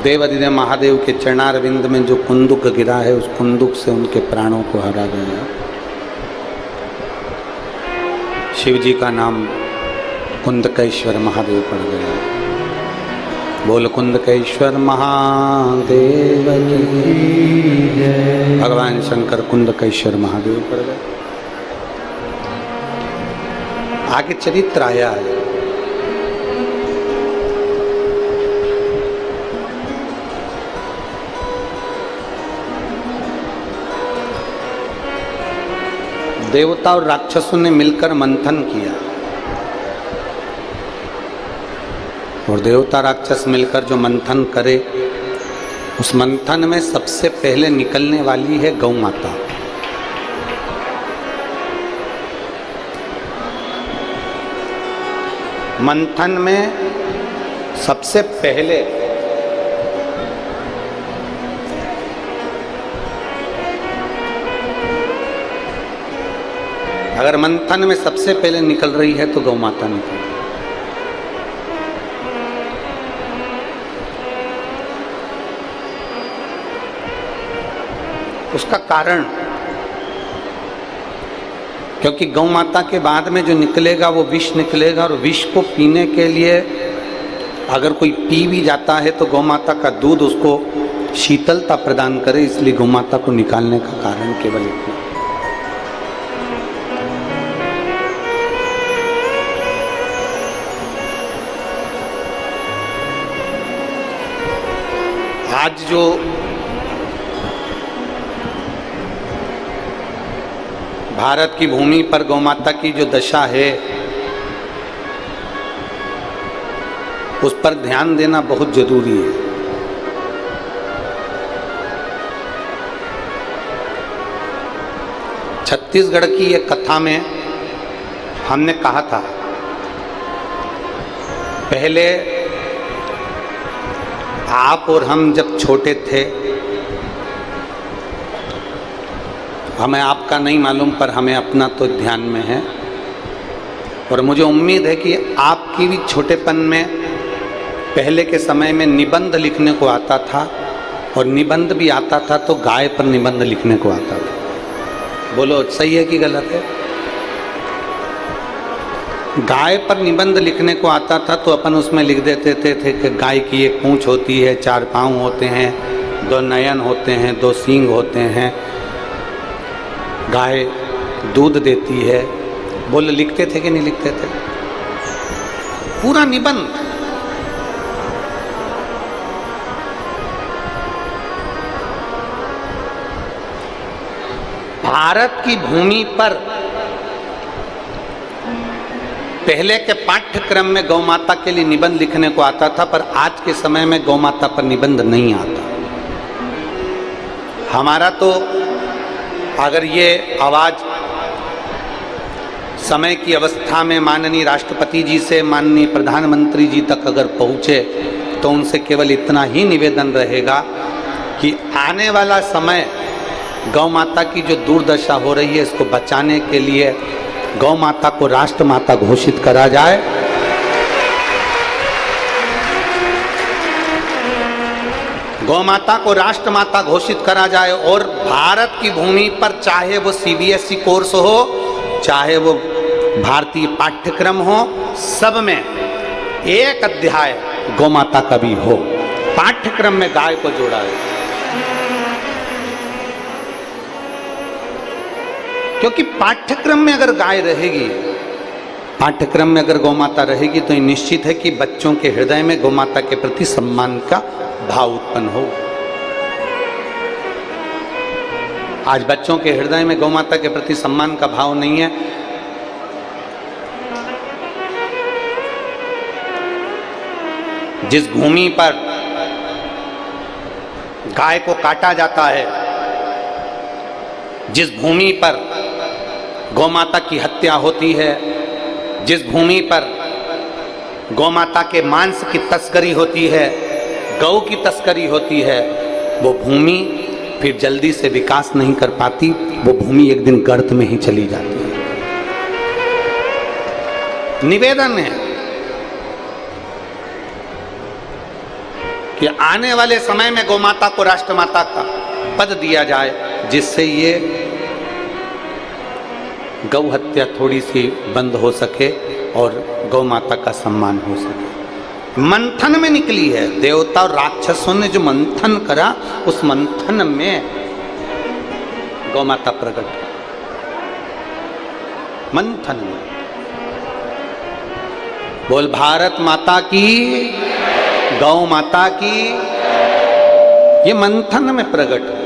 S1: देवाधिदेव महादेव के चरणारविंद में जो कुंदुक गिरा है, उस कुंदुक से उनके प्राणों को हरा गया। शिव जी का नाम कुंदकेश्वर महादेव पड़ गया। बोल कुंदकेश्वर महादेव की जय। भगवान शंकर कुंदकेश्वर महादेव पड़ गए। आगे चरित्र आया है। देवता और राक्षसों ने मिलकर मंथन किया, और देवता राक्षस मिलकर जो मंथन करे, उस मंथन में सबसे पहले निकलने वाली है गौ माता। मंथन में सबसे पहले अगर मंथन में सबसे पहले निकल रही है तो गौ माता निकल रही है। उसका कारण, क्योंकि गौ माता के बाद में जो निकलेगा वो विष निकलेगा, और विष को पीने के लिए अगर कोई पी भी जाता है तो गौ माता का दूध उसको शीतलता प्रदान करे, इसलिए गौ माता को निकालने का कारण केवल इतना। आज जो भारत की भूमि पर गौ माता की जो दशा है, उस पर ध्यान देना बहुत जरूरी है। छत्तीसगढ़ की एक कथा में हमने कहा था, पहले आप और हम जब छोटे थे, हमें आपका नहीं मालूम पर हमें अपना तो ध्यान में है, और मुझे उम्मीद है कि आपकी भी छोटेपन में पहले के समय में निबंध लिखने को आता था, और निबंध भी आता था तो गाय पर निबंध लिखने को आता था। बोलो सही है कि गलत है? गाय पर निबंध लिखने को आता था तो अपन उसमें लिख देते थे कि गाय की एक पूंछ होती है, 4 पाँव होते हैं, 2 नयन होते हैं, 2 सींग होते हैं, गाय दूध देती है। बोलो लिखते थे कि नहीं लिखते थे? पूरा निबंध। भारत की भूमि पर पहले के पाठ्यक्रम में गौ माता के लिए निबंध लिखने को आता था, पर आज के समय में गौ माता पर निबंध नहीं आता। हमारा तो अगर ये आवाज समय की अवस्था में माननीय राष्ट्रपति जी से माननीय प्रधानमंत्री जी तक अगर पहुँचे तो उनसे केवल इतना ही निवेदन रहेगा कि आने वाला समय गौ माता की जो दुर्दशा हो रही है इसको बचाने के लिए गौ माता को राष्ट्र माता घोषित करा जाए। गौ माता को राष्ट्र माता घोषित करा जाए और भारत की भूमि पर चाहे वो सीबीएसई कोर्स हो, चाहे वो भारतीय पाठ्यक्रम हो, सब में एक अध्याय गौ माता का भी हो, पाठ्यक्रम में गाय को जोड़ा है। क्योंकि पाठ्यक्रम में अगर गाय रहेगी, पाठ्यक्रम में अगर गौ माता रहेगी तो निश्चित है कि बच्चों के हृदय में गौ माता के प्रति सम्मान का भाव उत्पन्न हो। आज बच्चों के हृदय में गौ माता के प्रति सम्मान का भाव नहीं है। जिस भूमि पर गाय को काटा जाता है, जिस भूमि पर गौ माता की हत्या होती है, जिस भूमि पर गौ माता के मांस की तस्करी होती है, गौ की तस्करी होती है, वो भूमि फिर जल्दी से विकास नहीं कर पाती, वो भूमि एक दिन गर्त में ही चली जाती है। निवेदन है कि आने वाले समय में गौ माता को राष्ट्र माता का पद दिया जाए, जिससे ये गौ हत्या थोड़ी सी बंद हो सके और गौ माता का सम्मान हो सके। मंथन में निकली है, देवता और राक्षसों ने जो मंथन करा, उस मंथन में गौ माता प्रकट, मंथन में। बोल भारत माता की, गौ माता की, ये मंथन में प्रकट है।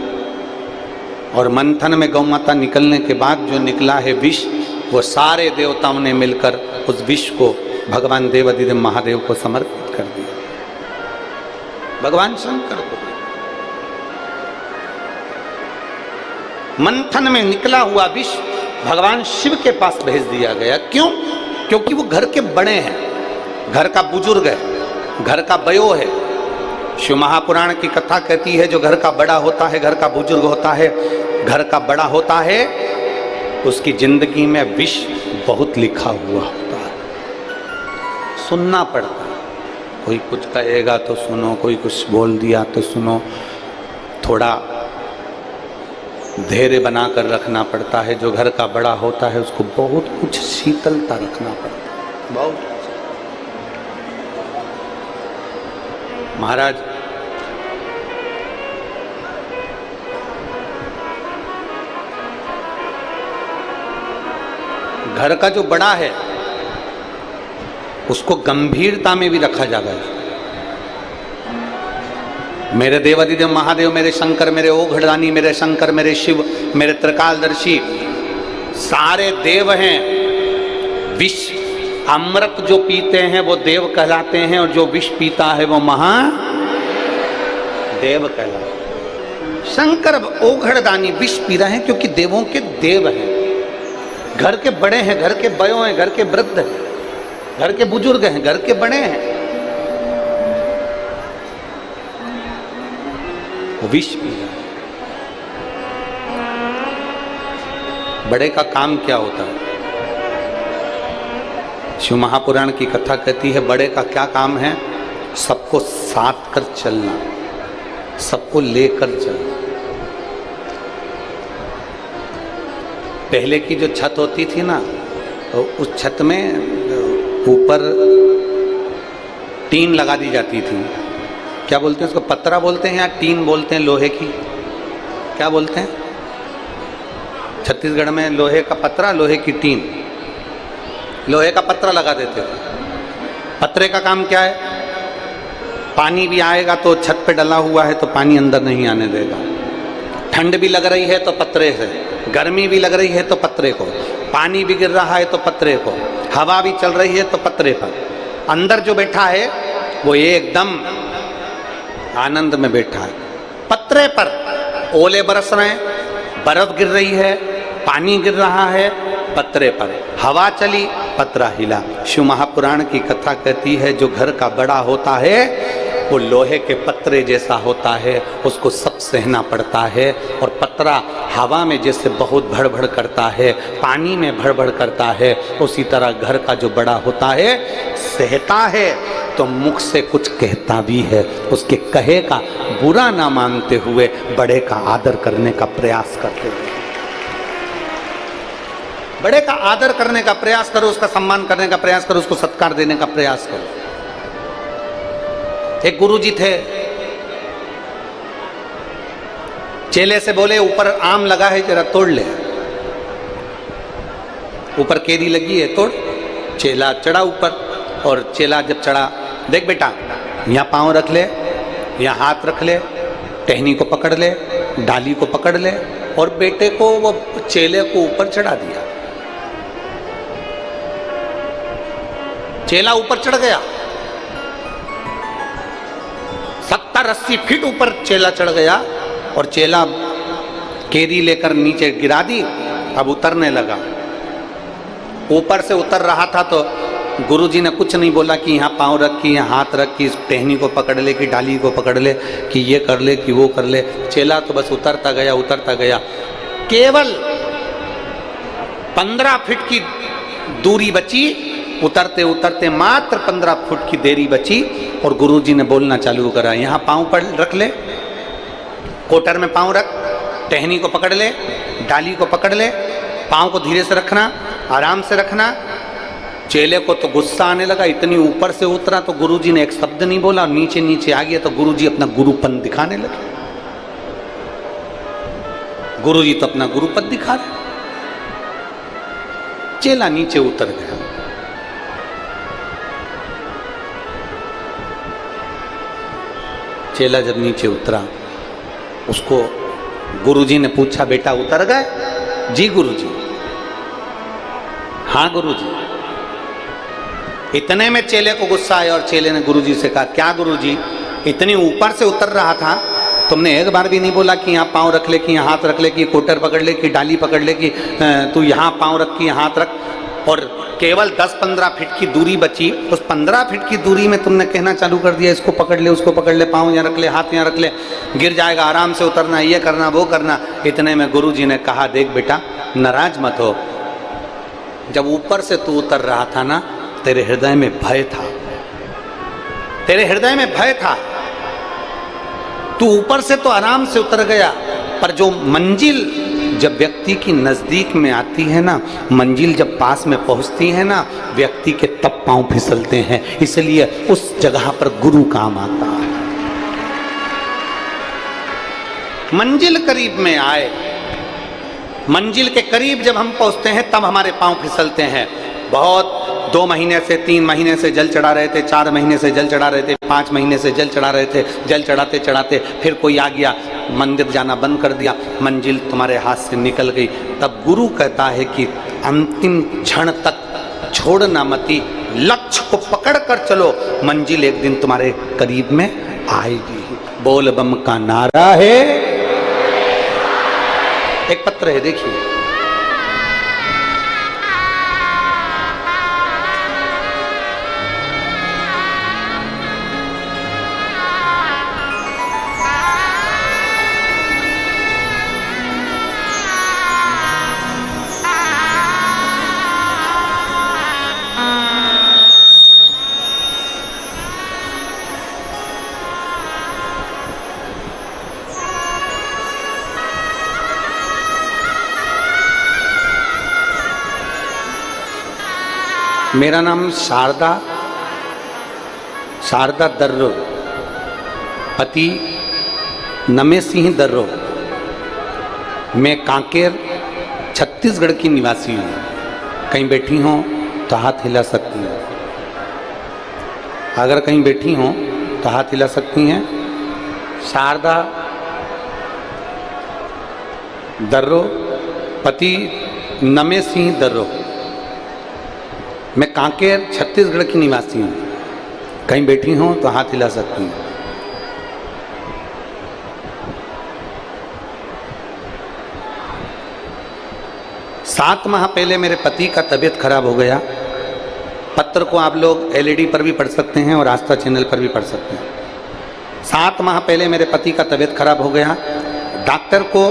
S1: और मंथन में गौ माता निकलने के बाद जो निकला है विष, वो सारे देवताओं ने मिलकर उस विष को भगवान देवाधिदेव महादेव को समर्पित कर दिया, भगवान शंकर को। मंथन में निकला हुआ विष भगवान शिव के पास भेज दिया गया। क्यों? क्योंकि वो घर के बड़े हैं, घर का बुजुर्ग है, घर का बयो है। शिव महापुराण की कथा कहती है, जो घर का बड़ा होता है, घर का बुजुर्ग होता है, घर का बड़ा होता है, उसकी जिंदगी में विष बहुत लिखा हुआ होता है, सुनना पड़ता है। कोई कुछ कहेगा तो सुनो, कोई कुछ बोल दिया तो सुनो, थोड़ा धैर्य बनाकर रखना पड़ता है। जो घर का बड़ा होता है उसको बहुत कुछ शीतलता रखना पड़ता है, बहुत। महाराज घर का जो बड़ा है उसको गंभीरता में भी रखा जाता है। मेरे देवाधिदेव महादेव, मेरे शंकर, मेरे ओघड़दानी, मेरे शंकर, मेरे शिव, मेरे त्रिकालदर्शी, सारे देव हैं। विष अमृत जो पीते हैं वो देव कहलाते हैं, और जो विष पीता है वो महादेव कहलाते हैं। शंकर ओघड़दानी विष पी रहे हैं क्योंकि देवों के देव हैं, घर के बड़े हैं, घर के बयो हैं, घर के वृद्ध हैं, घर के बुजुर्ग हैं, घर के बड़े हैं, वो विष पी रहे हैं। बड़े का काम क्या होता है? शिव महापुराण की कथा कहती है, बड़े का क्या काम है? सबको साथ कर चलना, सबको लेकर चलना। पहले की जो छत होती थी ना, तो उस छत में ऊपर टीन लगा दी जाती थी। क्या बोलते हैं उसको? पतरा बोलते हैं या टीन बोलते हैं? लोहे की क्या बोलते हैं? छत्तीसगढ़ में लोहे का पतरा, लोहे की टीन। लोहे का पतरा लगा देते थे। पतरे का काम क्या है? पानी भी आएगा तो छत पे डला हुआ है तो पानी अंदर नहीं आने देगा। ठंड भी लग रही है तो पतरे से, गर्मी भी लग रही है तो पतरे को, पानी भी गिर रहा है तो पतरे को, हवा भी चल रही है तो पतरे पर। अंदर जो बैठा है वो एकदम आनंद में बैठा है। पतरे पर ओले बरस रहे हैं, बर्फ गिर रही है, पानी गिर रहा है, पत्रे पर, हवा चली पत्रा हिला। शिव महापुराण की कथा कहती है जो घर का बड़ा होता है वो लोहे के पत्रे जैसा होता है, उसको सब सहना पड़ता है। और पत्रा हवा में जैसे बहुत भड़भड़ करता है, पानी में भड़भड़ करता है, उसी तरह घर का जो बड़ा होता है सहता है तो मुख से कुछ कहता भी है। उसके कहे का बुरा ना मानते हुए बड़े का आदर करने का प्रयास करते हुए, बड़े का आदर करने का प्रयास करो, उसका सम्मान करने का प्रयास करो, उसको सत्कार देने का प्रयास करो। एक गुरुजी थे, चेले से बोले ऊपर आम लगा है जरा तोड़ ले। ऊपर केरी लगी है तोड़। चेला चढ़ा ऊपर और चेला जब चढ़ा, देख बेटा यहाँ पाँव रख ले, यहाँ हाथ रख ले, टहनी को पकड़ ले, डाली को पकड़ ले, और बेटे को वो चेले को ऊपर चढ़ा दिया। चेला ऊपर चढ़ गया, 70-80 फीट ऊपर चेला चढ़ गया और चेला केरी लेकर नीचे गिरा दी। अब उतरने लगा, ऊपर से उतर रहा था तो गुरुजी ने कुछ नहीं बोला कि यहाँ पाँव रख, कि यहाँ हाथ रख, कि इस टहनी को पकड़ ले, कि डाली को पकड़ ले, कि ये कर ले, कि वो कर ले। चेला तो बस उतरता गया उतरता गया। केवल 15 फीट की दूरी बची, उतरते उतरते मात्र 15 फुट की देरी बची और गुरुजी ने बोलना चालू करा, यहाँ पाँव पर रख ले, कोटर में पाँव रख, टहनी को पकड़ ले, डाली को पकड़ ले, पाँव को धीरे से रखना, आराम से रखना। चेले को तो गुस्सा आने लगा, इतनी ऊपर से उतरा तो गुरुजी ने एक शब्द नहीं बोला, नीचे नीचे आ गया तो गुरुजी अपना गुरुपन दिखाने लगे। गुरुजी तो अपना गुरुपन दिखा रहे, चेला नीचे उतर गया। चेला जब नीचे उतरा, उसको गुरुजी ने पूछा, बेटा उतर गए? जी गुरुजी। हाँ गुरुजी। इतने में चेले को गुस्सा आया और चेले ने गुरुजी से कहा, क्या गुरुजी, इतनी ऊपर से उतर रहा था, तुमने एक बार भी नहीं बोला कि यहाँ पाँव रख ले, कि यहाँ हाथ रख ले, कि कोटर पकड़ ले, कि डाली पकड़ ले, कि तू यहाँ पाँव रख, कि यहाँ हाथ रख। और केवल 10-15 फीट की दूरी बची, उस 15 फीट की दूरी में तुमने कहना चालू कर दिया, इसको पकड़ ले, उसको पकड़ ले, पाँव यहाँ रख ले, हाथ यहाँ रख ले, गिर जाएगा, आराम से उतरना, ये करना, वो करना। इतने में गुरुजी ने कहा, देख बेटा नाराज मत हो, जब ऊपर से तू उतर रहा था ना, तेरे हृदय में भय था, तेरे हृदय में भय था। तू ऊपर से तो आराम से उतर गया, पर जो मंजिल जब व्यक्ति की नजदीक में आती है ना, मंजिल जब पास में पहुंचती है ना, व्यक्ति के तब पांव फिसलते हैं। इसलिए उस जगह पर गुरु काम आता है। मंजिल करीब में आए, मंजिल के करीब जब हम पहुंचते हैं तब हमारे पांव फिसलते हैं। बहुत 2 महीने से 3 महीने से जल चढ़ा रहे थे, 4 महीने से जल चढ़ा रहे थे, 5 महीने से जल चढ़ा रहे थे, जल चढ़ाते चढ़ाते फिर कोई आ गया, मंदिर जाना बंद कर दिया, मंजिल तुम्हारे हाथ से निकल गई। तब गुरु कहता है कि अंतिम क्षण तक छोड़ना मती, लक्ष्य को पकड़ कर चलो, मंजिल एक दिन तुम्हारे करीब में आएगी। बोल बम का नारा है। एक पत्र है, देखिए, मेरा नाम शारदा दर्रो, पति नमे सिंह दर्रो। मैं कांकेर छत्तीसगढ़ की निवासी हूँ। कहीं बैठी हो तो हाथ हिला सकती हैं, अगर कहीं बैठी हो तो हाथ हिला सकती हैं। शारदा दर्रो, पति नमे सिंह दर्रो। मैं कांकेर छत्तीसगढ़ की निवासी हूँ। कहीं बैठी हो तो हाथ हिला सकती हैं। 7 माह पहले मेरे पति का तबीयत खराब हो गया। पत्र को आप लोग LED पर भी पढ़ सकते हैं और आस्था चैनल पर भी पढ़ सकते हैं। 7 माह पहले मेरे पति का तबीयत खराब हो गया। डॉक्टर को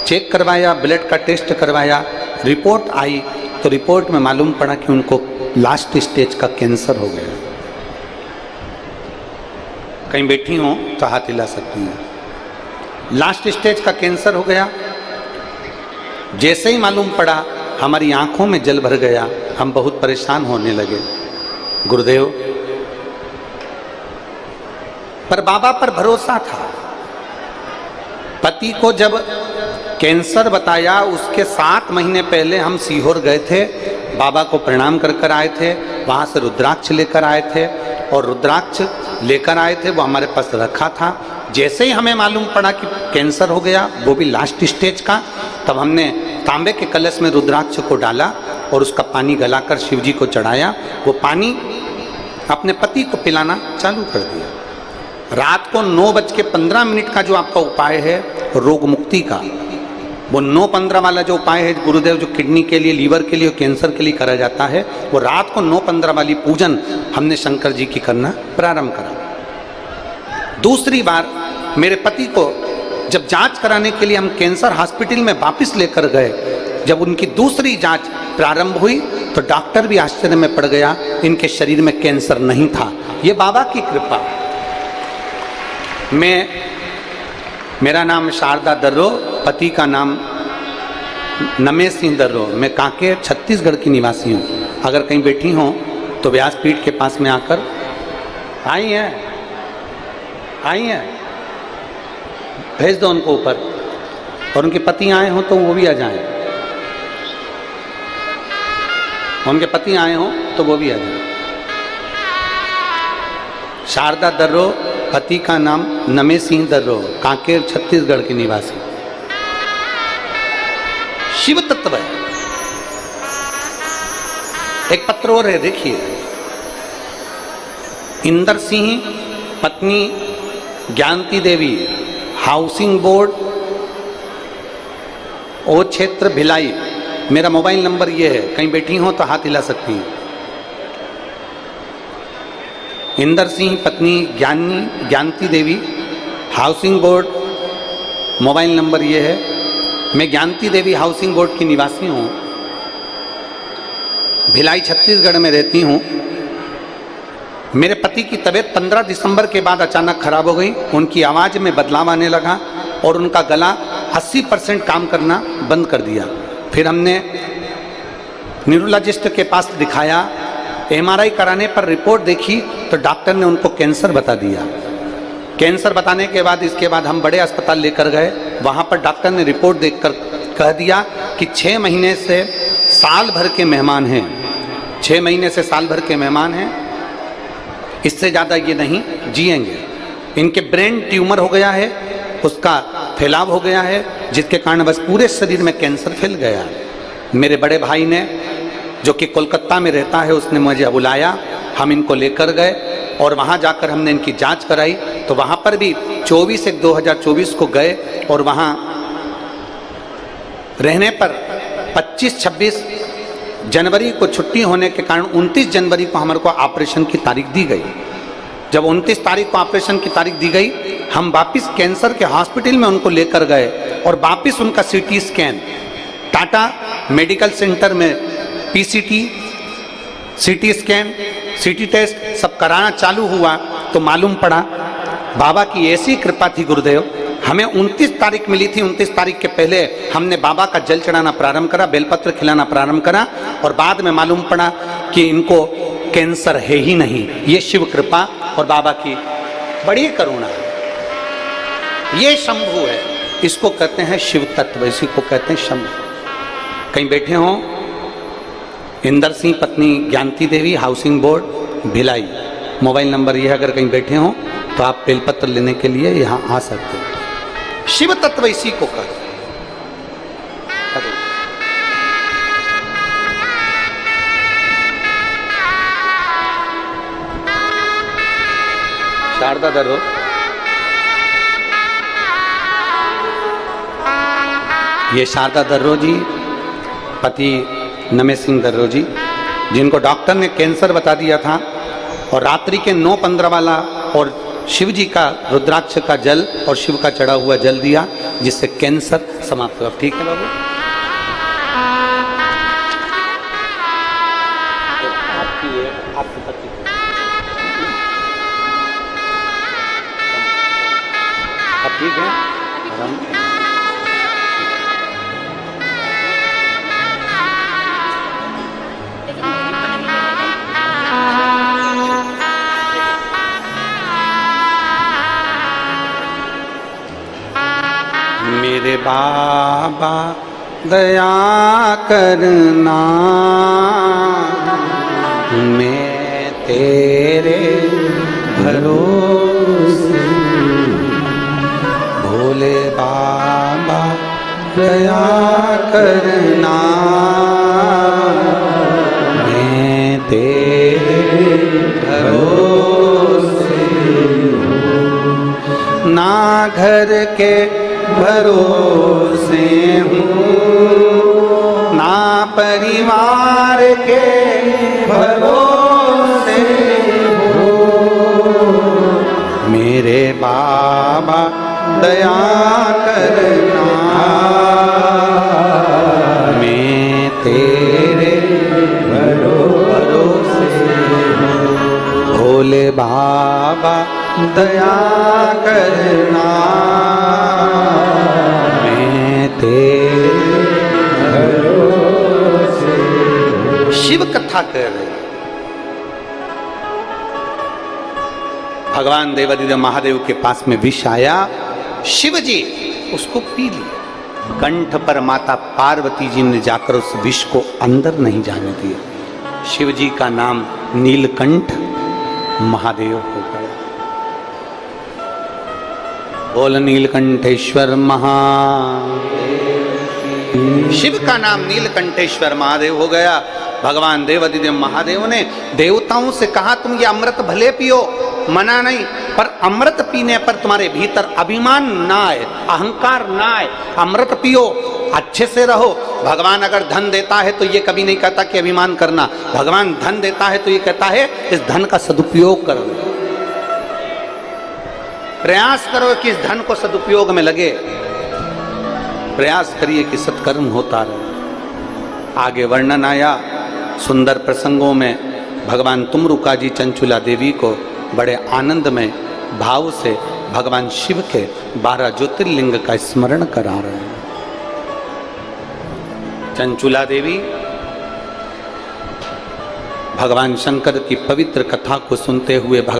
S1: चेक करवाया, ब्लड का टेस्ट करवाया, रिपोर्ट आई तो रिपोर्ट में मालूम पड़ा कि उनको लास्ट स्टेज का कैंसर हो गया। कहीं बैठी हो तो हाथ हिला सकती हैं। लास्ट स्टेज का कैंसर हो गया। जैसे ही मालूम पड़ा हमारी आंखों में जल भर गया, हम बहुत परेशान होने लगे। गुरुदेव, पर बाबा पर भरोसा था। पति को जब कैंसर बताया उसके 7 महीने पहले हम सीहोर गए थे, बाबा को प्रणाम कर कर आए थे। वहाँ से रुद्राक्ष लेकर आए थे और रुद्राक्ष लेकर आए थे, वो हमारे पास रखा था। जैसे ही हमें मालूम पड़ा कि कैंसर हो गया, वो भी लास्ट स्टेज का, तब हमने तांबे के कलश में रुद्राक्ष को डाला और उसका पानी गलाकर शिव जी को चढ़ाया। वो पानी अपने पति को पिलाना चालू कर दिया। रात को 9:15 का जो आपका उपाय है रोग मुक्ति का, वो 9:15 वाला जो उपाय है गुरुदेव, जो किडनी के लिए, लीवर के लिए, कैंसर के लिए करा जाता है, वो रात को 9:15 वाली पूजन हमने शंकर जी की करना प्रारंभ करा। दूसरी बार मेरे पति को जब जांच कराने के लिए हम कैंसर हॉस्पिटल में वापस लेकर गए, जब उनकी दूसरी जांच प्रारंभ हुई तो डॉक्टर भी आश्चर्य में पड़ गया, इनके शरीर में कैंसर नहीं था। ये बाबा की कृपा। मेरा नाम शारदा दर्रो, पति का नाम नमेश सिंह दर्रो। मैं कांकेर छत्तीसगढ़ की निवासी हूँ। अगर कहीं बैठी हो तो व्यासपीठ के पास में आकर आई हैं, भेज दो उनको ऊपर, और उनके पति आए हों तो वो भी आ जाएं। उनके पति आए हों तो वो भी आ जाएं। शारदा दर्रो, पति का नाम नमेश सिंह दर्रो, कांकेर छत्तीसगढ़ के निवासी। शिव तत्व है। एक पत्र और है, देखिए। इंदर सिंह पत्नी ज्ञानती देवी, हाउसिंग बोर्ड, ओ क्षेत्र भिलाई। मेरा मोबाइल नंबर ये है, कहीं बैठी हो तो हाथ हिला सकती हैं। इंदर सिंह पत्नी Gyanti Devi, housing board, mobile number ये है। मैं ज्ञानती देवी हाउसिंग बोर्ड की निवासी हूँ, भिलाई छत्तीसगढ़ में रहती हूँ। मेरे पति की तबीयत 15 दिसंबर के बाद अचानक खराब हो गई। उनकी आवाज़ में बदलाव आने लगा और उनका गला 80% काम करना बंद कर दिया। फिर हमने न्यूरोलॉजिस्ट के पास दिखाया। MRI कराने पर रिपोर्ट देखी तो डॉक्टर ने उनको कैंसर बता दिया। कैंसर बताने के बाद इसके बाद हम बड़े अस्पताल लेकर गए। वहाँ पर डॉक्टर ने रिपोर्ट देखकर कह दिया कि 6 महीने से साल भर के मेहमान हैं। 6 महीने से साल भर के मेहमान हैं, इससे ज़्यादा ये नहीं जिएंगे। इनके ब्रेन ट्यूमर हो गया है, उसका फैलाव हो गया है, जिसके कारण बस पूरे शरीर में कैंसर फैल गया। मेरे बड़े भाई ने, जो कि कोलकाता में रहता है, उसने मुझे बुलाया। हम इनको लेकर गए और वहाँ जाकर हमने इनकी जांच कराई। तो वहाँ पर भी 24/1/2024 को गए और वहाँ रहने पर 25-26 जनवरी को छुट्टी होने के कारण 29 जनवरी को हमारे को ऑपरेशन की तारीख दी गई। जब 29 तारीख को ऑपरेशन की तारीख दी गई, हम वापस कैंसर के हॉस्पिटल में उनको लेकर गए और वापस उनका CT scan Tata medical centre में PCT, CT scan, CT test सब कराना चालू हुआ तो मालूम पड़ा बाबा की ऐसी कृपा थी गुरुदेव। हमें 29 तारीख मिली थी। 29 तारीख के पहले हमने बाबा का जल चढ़ाना प्रारंभ करा, बेलपत्र खिलाना प्रारंभ करा और बाद में मालूम पड़ा कि इनको कैंसर है ही नहीं। ये शिव कृपा और बाबा की बड़ी करुणा है। ये शंभु है, इसको कहते हैं शिव तत्व, इसी को कहते हैं शंभु। कहीं बैठे हों, इंदर सिंह पत्नी Gyanti Devi, housing board, Bhilai. Mobile number ये है, अगर कहीं बैठे हों तो आप बेलपत्र लेने के लिए यहाँ आ सकते हैं। शिव तत्व इसी को कहते हैं। शारदा दर्रो, ये शारदा दर्रो जी पति नमे सिंह दर्रो जी, जिनको डॉक्टर ने कैंसर बता दिया था, और रात्रि के 9:15 वाला और शिव जी का रुद्राक्ष का जल और शिव का चढ़ा हुआ जल दिया, जिससे कैंसर समाप्त हुआ। ठीक है बाबू, आपकी पति अब ठीक है। मेरे बाबा दया करना, मैं तेरे भरोसे, भोले बाबा दया करना, मैं तेरे भरोसे हूँ। ना घर के भरोसे हूँ, ना परिवार के भरोसे हूँ, मेरे बाबा दया करना, मैं तेरे भरोसे हूँ। भोले बाबा दया करना, मैं तेरे भरोसे हूँ। शिव कथा कर रहे, भगवान देवादिदेव महादेव के पास में विष आया, शिव जी उसको पी लिया। कंठ पर माता पार्वती जी ने जाकर उस विष को अंदर नहीं जाने दिया। शिव जी का नाम नीलकंठ महादेव हो गया। बोल नीलकंठेश्वर महादेव। शिव का नाम नीलकंठेश्वर महादेव हो गया। भगवान देवादिदेव महादेव ने देवताओं से कहा, तुम ये अमृत भले पियो, मना नहीं, पर अमृत पीने पर तुम्हारे भीतर अभिमान ना आए, अहंकार ना आए, अमृत पियो, अच्छे से रहो। भगवान अगर धन देता है तो ये कभी नहीं कहता कि अभिमान करना, भगवान धन देता है तो ये कहता है इस धन का सदुपयोग करो, प्रयास करो कि इस धन को सदुपयोग में लगे, प्रयास करिए कि सत्कर्म होता रहे। आगे वर्णन आया सुंदर प्रसंगों में, भगवान तुमरुका जी चंचुला देवी को बड़े आनंद में भाव से भगवान शिव के 12 ज्योतिर्लिंग का स्मरण करा रहे हैं। चंचुला देवी भगवान शंकर की पवित्र कथा को सुनते हुए